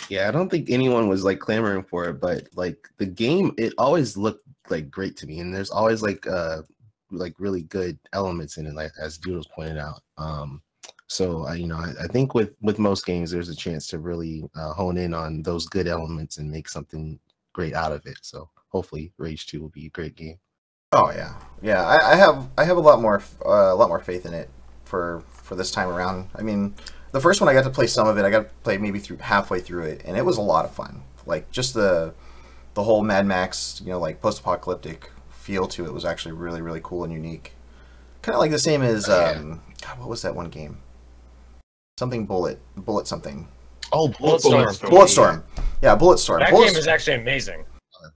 Yeah, I don't think anyone was like clamoring for it, but like the game, it always looked like great to me, and there's always like really good elements in it, like as Doodles pointed out. So I think with most games, there's a chance to really hone in on those good elements and make something great out of it. So hopefully, Rage 2 will be a great game. Oh yeah. I have a lot more faith in it for this time around. I mean, the first one I got to play some of it. I got to play maybe halfway through it, and it was a lot of fun. Like just the whole Mad Max, like post-apocalyptic feel to it was actually really, really cool and unique. Kind of like the same as God, what was that one game? Something bullet something. Oh, Bulletstorm. Bulletstorm. Yeah, Bulletstorm. That game is actually amazing.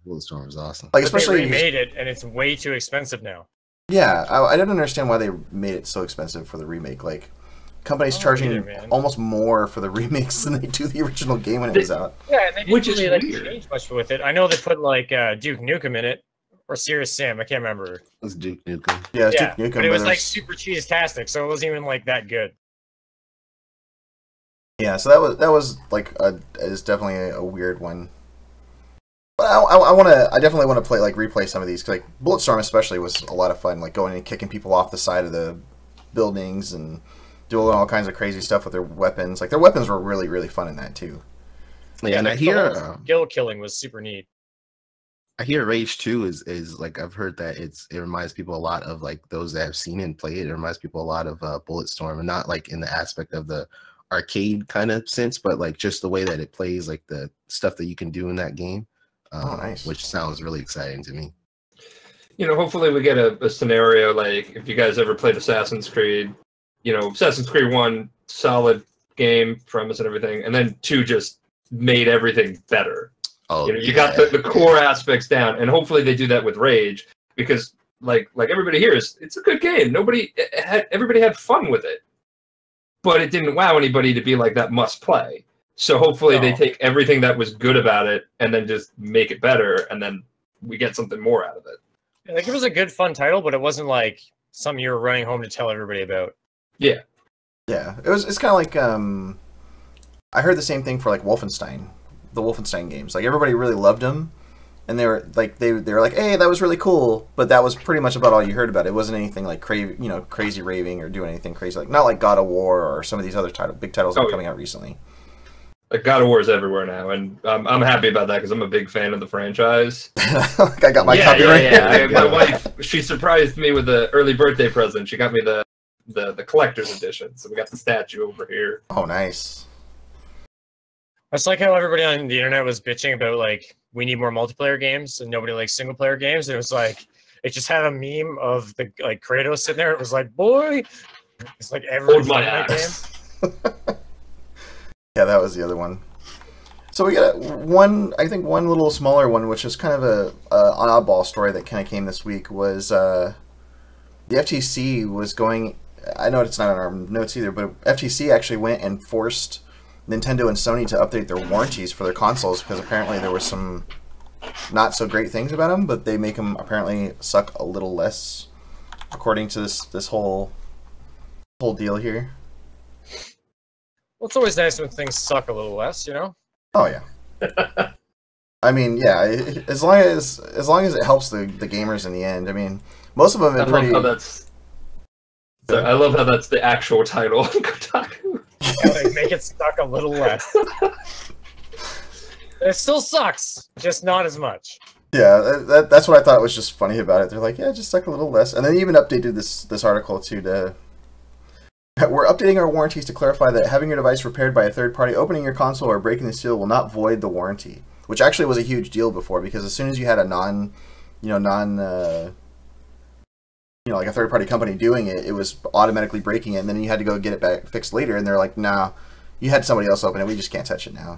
Bulletstorm is awesome. Like, but especially they remade it, and it's way too expensive now. Yeah, I didn't understand why they made it so expensive for the remake. Like, companies charging almost more for the remakes than they do the original game when it was out. Yeah, and they didn't really change much with it. I know they put like Duke Nukem in it, or Serious Sam. I can't remember. It was Duke Nukem. Yeah, Duke Nukem. But it was like super cheese-tastic, so it wasn't even like that good. Yeah, so that was like is definitely a weird one. But I definitely want to replay some of these, 'cause, like Bulletstorm especially was a lot of fun, like going and kicking people off the side of the buildings and doing all kinds of crazy stuff with their weapons. Like their weapons were really, really fun in that too. Yeah, and I hear skill killing was super neat. I hear Rage 2 is like, I've heard that it reminds people a lot of like those that have seen it and played it. It reminds people a lot of Bulletstorm, and not like in the aspect of the arcade kind of sense, but like just the way that it plays, like the stuff that you can do in that game. Nice. Which sounds really exciting to me. Hopefully we get a scenario like if you guys ever played Assassin's Creed, Assassin's Creed 1, solid game, premise and everything, and then 2 just made everything better. Oh, you got the core aspects down, and hopefully they do that with Rage, because like everybody here it's a good game. Everybody had fun with it, but it didn't wow anybody to be like that must play. So hopefully they take everything that was good about it and then just make it better, and then we get something more out of it. Yeah, like it was a good fun title, but it wasn't like something you were running home to tell everybody about. Yeah. Yeah. It's kind of like I heard the same thing for like Wolfenstein, the Wolfenstein games. Like everybody really loved them, and they were like, hey, that was really cool, but that was pretty much about all you heard about it. It wasn't anything like crazy raving or doing anything crazy, like not like God of War or some of these other big titles that are coming out recently. Like God of War is everywhere now, and I'm happy about that because I'm a big fan of the franchise. Like I got my copyright. Yeah. My wife, she surprised me with an early birthday present. She got me the collector's edition, so we got the statue over here. Oh, nice. It's like how everybody on the internet was bitching about like we need more multiplayer games and nobody likes single player games. And it was like it just had a meme of the like Kratos sitting there. It was like, boy, it's like everyone's Hold my playing that game. ass. Yeah, that was the other one. So we got one, I think one little smaller one, which is kind of an oddball story that kind of came this week, was the FTC was going, I know it's not on our notes either, but FTC actually went and forced Nintendo and Sony to update their warranties for their consoles because apparently there were some not so great things about them, but they make them apparently suck a little less, according to this whole deal here. Well, it's always nice when things suck a little less, you know? Oh yeah. I mean, yeah. As long as it helps the gamers in the end. I mean, most of them are pretty. I love how that's the actual title on Kotaku. Yeah, like, make it suck a little less. It still sucks, just not as much. Yeah, that's what I thought was just funny about it. They're like, yeah, just suck a little less, and then they even updated this article too to. We're updating our warranties to clarify that having your device repaired by a third party, opening your console, or breaking the seal will not void the warranty. Which actually was a huge deal before, because as soon as you had a like a third party company doing it, it was automatically breaking it, and then you had to go get it back fixed later. And they're like, nah, you had somebody else open it. We just can't touch it now.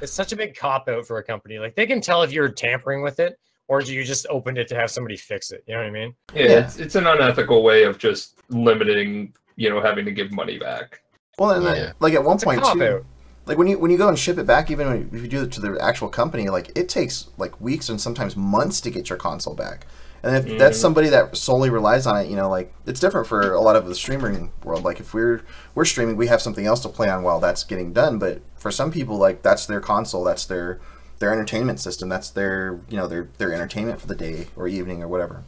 It's such a big cop out for a company. Like they can tell if you're tampering with it, or you just opened it to have somebody fix it. You know what I mean? Yeah. It's an unethical way of just limiting. Having to give money back. Well, and like at one point too, out. like when you go and ship it back, even if you do it to the actual company, like it takes like weeks and sometimes months to get your console back. And if that's somebody that solely relies on it, like it's different for a lot of the streaming world. Like if we're streaming, we have something else to play on while that's getting done. But for some people, like that's their console, that's their entertainment system, that's their their entertainment for the day or evening or whatever.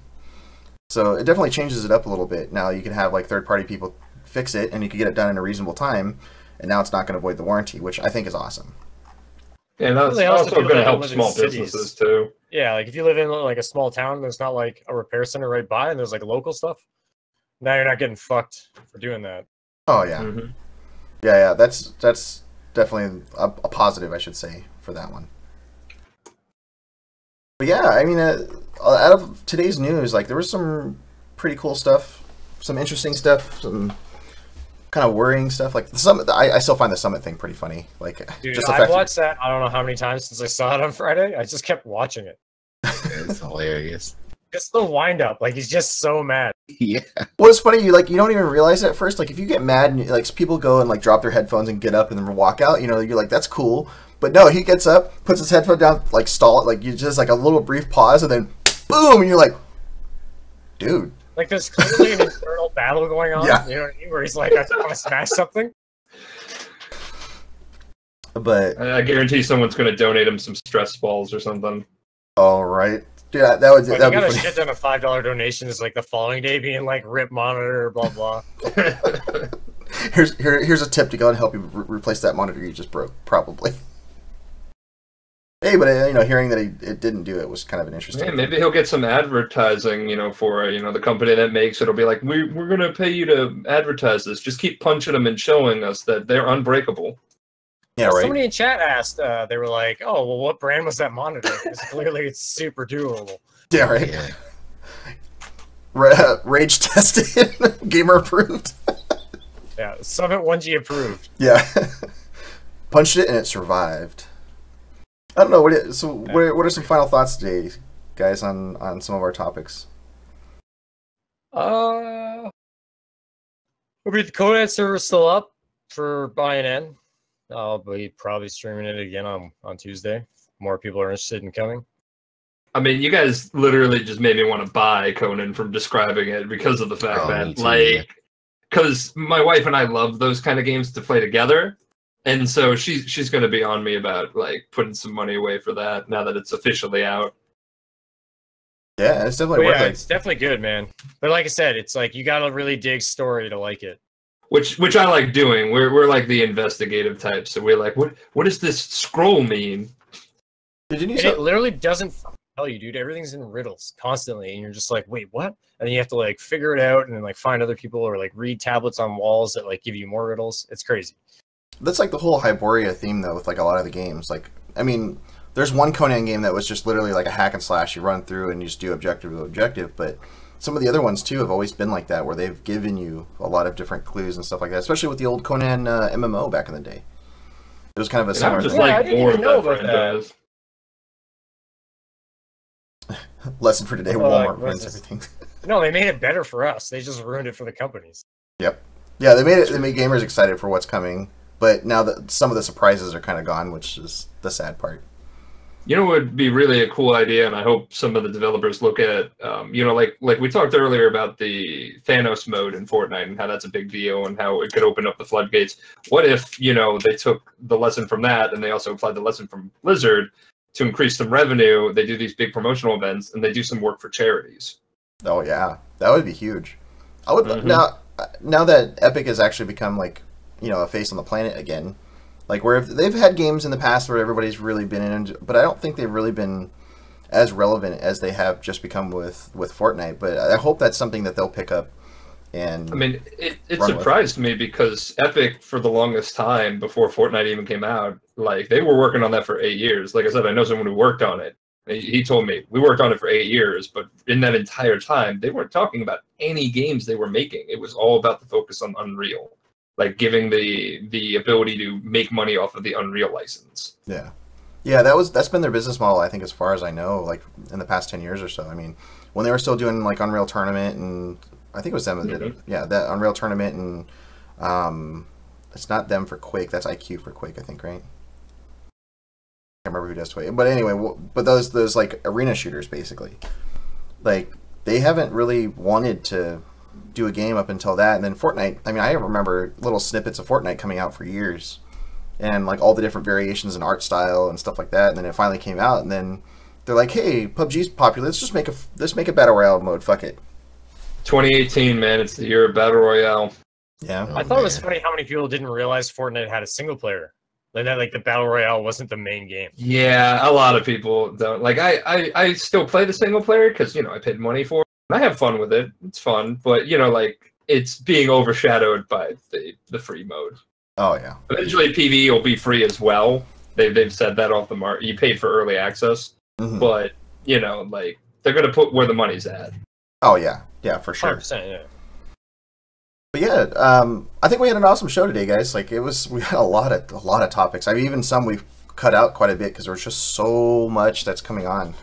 So it definitely changes it up a little bit. Now you can have like third-party people fix it, and you can get it done in a reasonable time, and now it's not going to void the warranty, which I think is awesome. Yeah, that's also going to help small businesses too. Yeah, like if you live in like a small town, there's not like a repair center right by, and there's like local stuff. Now you're not getting fucked for doing that. Oh yeah, yeah. That's definitely a positive, I should say, for that one. But yeah, I mean, out of today's news, like there was some pretty cool stuff, some interesting stuff, some kind of worrying stuff. Like the Summit, I still find the Summit thing pretty funny. Like, dude, just I've watched that I don't know how many times since I saw it on Friday. I just kept watching it. It's hilarious. Just the wind up, like he's just so mad. Yeah. Well, it's funny, you don't even realize it at first. Like if you get mad and like people go and like drop their headphones and get up and then walk out, you're like, that's cool. But no, he gets up, puts his headphone down, like stall it, like you just like a little brief pause, and then boom, and you're like, dude. Like there's clearly an internal battle going on. Yeah. You know what I mean? Where he's like, I just want to smash something. But I guarantee someone's going to donate him some stress balls or something. All right. Yeah, that would Like, be you got funny. a shit ton of $5 donations like the following day being like rip monitor, blah blah. Here's a tip to go and help you replace that monitor you just broke, probably. Hey, but hearing that it didn't do it was kind of an interesting. Yeah, maybe he'll get some advertising, for the company that makes it. It'll be like, we're gonna pay you to advertise this. Just keep punching them and showing us that they're unbreakable. Yeah, right. Somebody in chat asked, they were like, "Oh, well, what brand was that monitor?" Because clearly it's super durable. Yeah, right. Yeah. Rage tested, gamer approved. Yeah, Summit 1G approved. Yeah, punched it and it survived. I don't know. What are some final thoughts today, guys, on some of our topics? I mean, the Codex server's still up for INN. I'll be probably streaming it again on Tuesday. More people are interested in coming. I mean, you guys literally just made me want to buy Conan from describing it because of the fact that, because my wife and I love those kind of games to play together, and so she's going to be on me about like putting some money away for that now that it's officially out. Yeah, it's definitely worth it. It's definitely good, man. But like I said, it's like you gotta really dig story to like it. Which I like doing. We're like the investigative type, so we're like, what does this scroll mean? It literally doesn't tell you, dude. Everything's in riddles constantly, and you're just like, wait, what? And then you have to like figure it out, and then like find other people or like read tablets on walls that like give you more riddles. It's crazy. That's like the whole Hyboria theme, though, with like a lot of the games. Like, I mean, there's one Conan game that was just literally like a hack and slash. You run through and you just do objective to objective. But some of the other ones too have always been like that, where they've given you a lot of different clues and stuff like that. Especially with the old Conan MMO back in the day. It was kind of a And I similar would just thing. Yeah, I like didn't more even of know that about that. franchise. Lesson for today: Well, Walmart like, ruins what's this? everything. No, they made it better for us. They just ruined it for the companies. Yep. Yeah, they made gamers excited for what's coming, but now that some of the surprises are kind of gone, which is the sad part. You know what would be really a cool idea, and I hope some of the developers look at, like we talked earlier about the Thanos mode in Fortnite and how that's a big deal and how it could open up the floodgates. What if, they took the lesson from that and they also applied the lesson from Blizzard to increase some revenue? They do these big promotional events and they do some work for charities. Oh yeah, that would be huge. I would Mhm. now that Epic has actually become like a face on the planet again. Like where they've had games in the past where everybody's really been in, but I don't think they've really been as relevant as they have just become with Fortnite. But I hope that's something that they'll pick up. And I mean, it Run with. surprised me because Epic, for the longest time before Fortnite even came out, like they were working on that for 8 years. Like I said, I know someone who worked on it. He told me we worked on it for 8 years, but in that entire time, they weren't talking about any games they were making. It was all about the focus on Unreal, like giving the ability to make money off of the Unreal license. yeah, that's been their business model. I think, as far as I know, like in the past 10 years or so. I mean, when they were still doing like Unreal Tournament, and I think it was them that did it. Yeah, that Unreal Tournament, and it's not them for Quake. That's IQ for Quake, I think, right? I can't remember who does Quake. But anyway, but those like arena shooters, basically, like they haven't really wanted to do a game up until that. And then Fortnite, I mean, I remember little snippets of Fortnite coming out for years, and like all the different variations in art style and stuff like that. And then it finally came out, and then they're like, "Hey, PUBG's popular. Let's make a battle royale mode. Fuck it." 2018, man, it's the year of Battle Royale. Yeah. I thought it was funny how many people didn't realize Fortnite had a single player. Like the battle royale wasn't the main game. Yeah, a lot of people don't. Like I still play the single player because I paid money for it. I have fun with it. It's fun, but like it's being overshadowed by the free mode. Oh yeah. Eventually, PvE will be free as well. They've said that off the mark. You paid for early access, Mhm. but like they're gonna put where the money's at. Oh yeah. Yeah, for sure. 100%, yeah. But yeah, I think we had an awesome show today, guys. Like we had a lot of topics. I mean, even some we've cut out quite a bit because there's just so much that's coming on.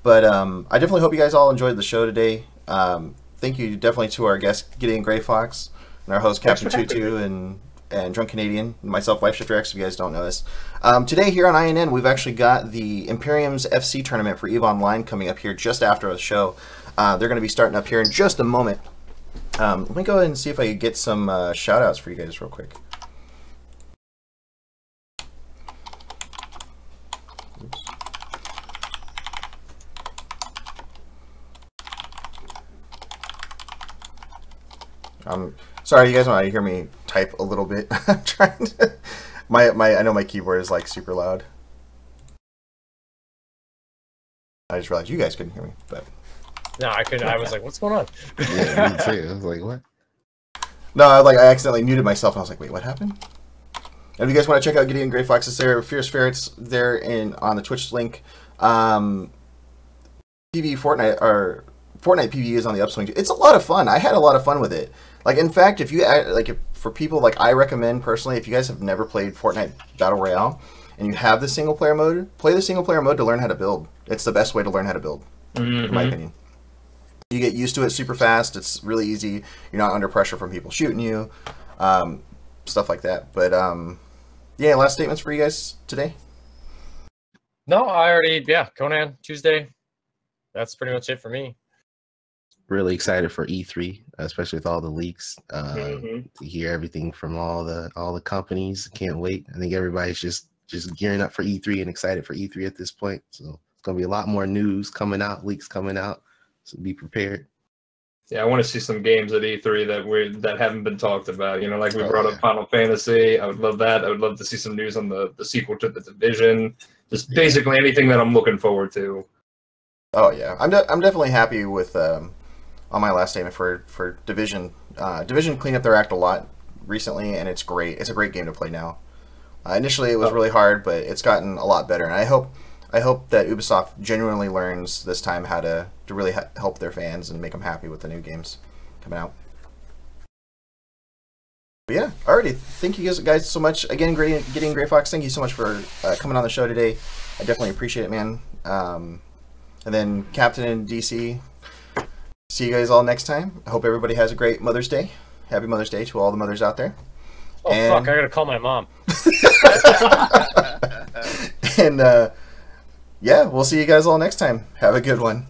But I definitely hope you guys all enjoyed the show today. Thank you definitely to our guest Gideon Gray Fox and our host Captain Tutu and Drunk Canadian, and myself, Life Shifter X. If you guys don't know this, today here on INN we've actually got the Imperium's FC tournament for EVE Online coming up here just after the show. They're going to be starting up here in just a moment. Let me go ahead and see if I can get some shout outs for you guys real quick. Oops. Sorry, you guys might hear me type a little bit. I'm trying to. I know my keyboard is like super loud. I just realized you guys couldn't hear me, but. No, I couldn't. I was like, "What's going on?" Yeah, me too. I was like, what? No, I accidentally muted myself, and I was like, "Wait, what happened?" And if you guys want to check out Gideon Gray Fox, it's there. Fierce Ferrets there on the Twitch link. PvE Fortnite or Fortnite PvE is on the upswing. It's a lot of fun. I had a lot of fun with it. Like, in fact, for people, like, I recommend personally, if you guys have never played Fortnite Battle Royale and you have the single player mode, play the single player mode to learn how to build. It's the best way to learn how to build, in my opinion. You get used to it super fast. It's really easy. You're not under pressure from people shooting you, stuff like that. But yeah, last statements for you guys today. No, Conan Tuesday. That's pretty much it for me. Really excited for E3, especially with all the leaks. Mhm. To hear everything from all the companies. Can't wait. I think everybody's just gearing up for E3 and excited for E3 at this point. So it's gonna be a lot more news coming out, leaks coming out. So be prepared. Yeah, I want to see some games at E3 that haven't been talked about. Like we brought up Final Fantasy. I would love that. I would love to see some news on the sequel to The Division. Just basically anything that I'm looking forward to. Oh yeah, I'm definitely happy with on my last statement for Division. Division cleaned up their act a lot recently, and it's great. It's a great game to play now. Initially, it was really hard, but it's gotten a lot better, and I hope I hope that Ubisoft genuinely learns this time how to really help their fans and make them happy with the new games coming out. But yeah, alrighty. Thank you guys so much. Again, Gideon Gray Fox, thank you so much for coming on the show today. I definitely appreciate it, man. And then Captain and DC, see you guys all next time. I hope everybody has a great Mother's Day. Happy Mother's Day to all the mothers out there. Oh, fuck, I gotta call my mom. And yeah, we'll see you guys all next time. Have a good one.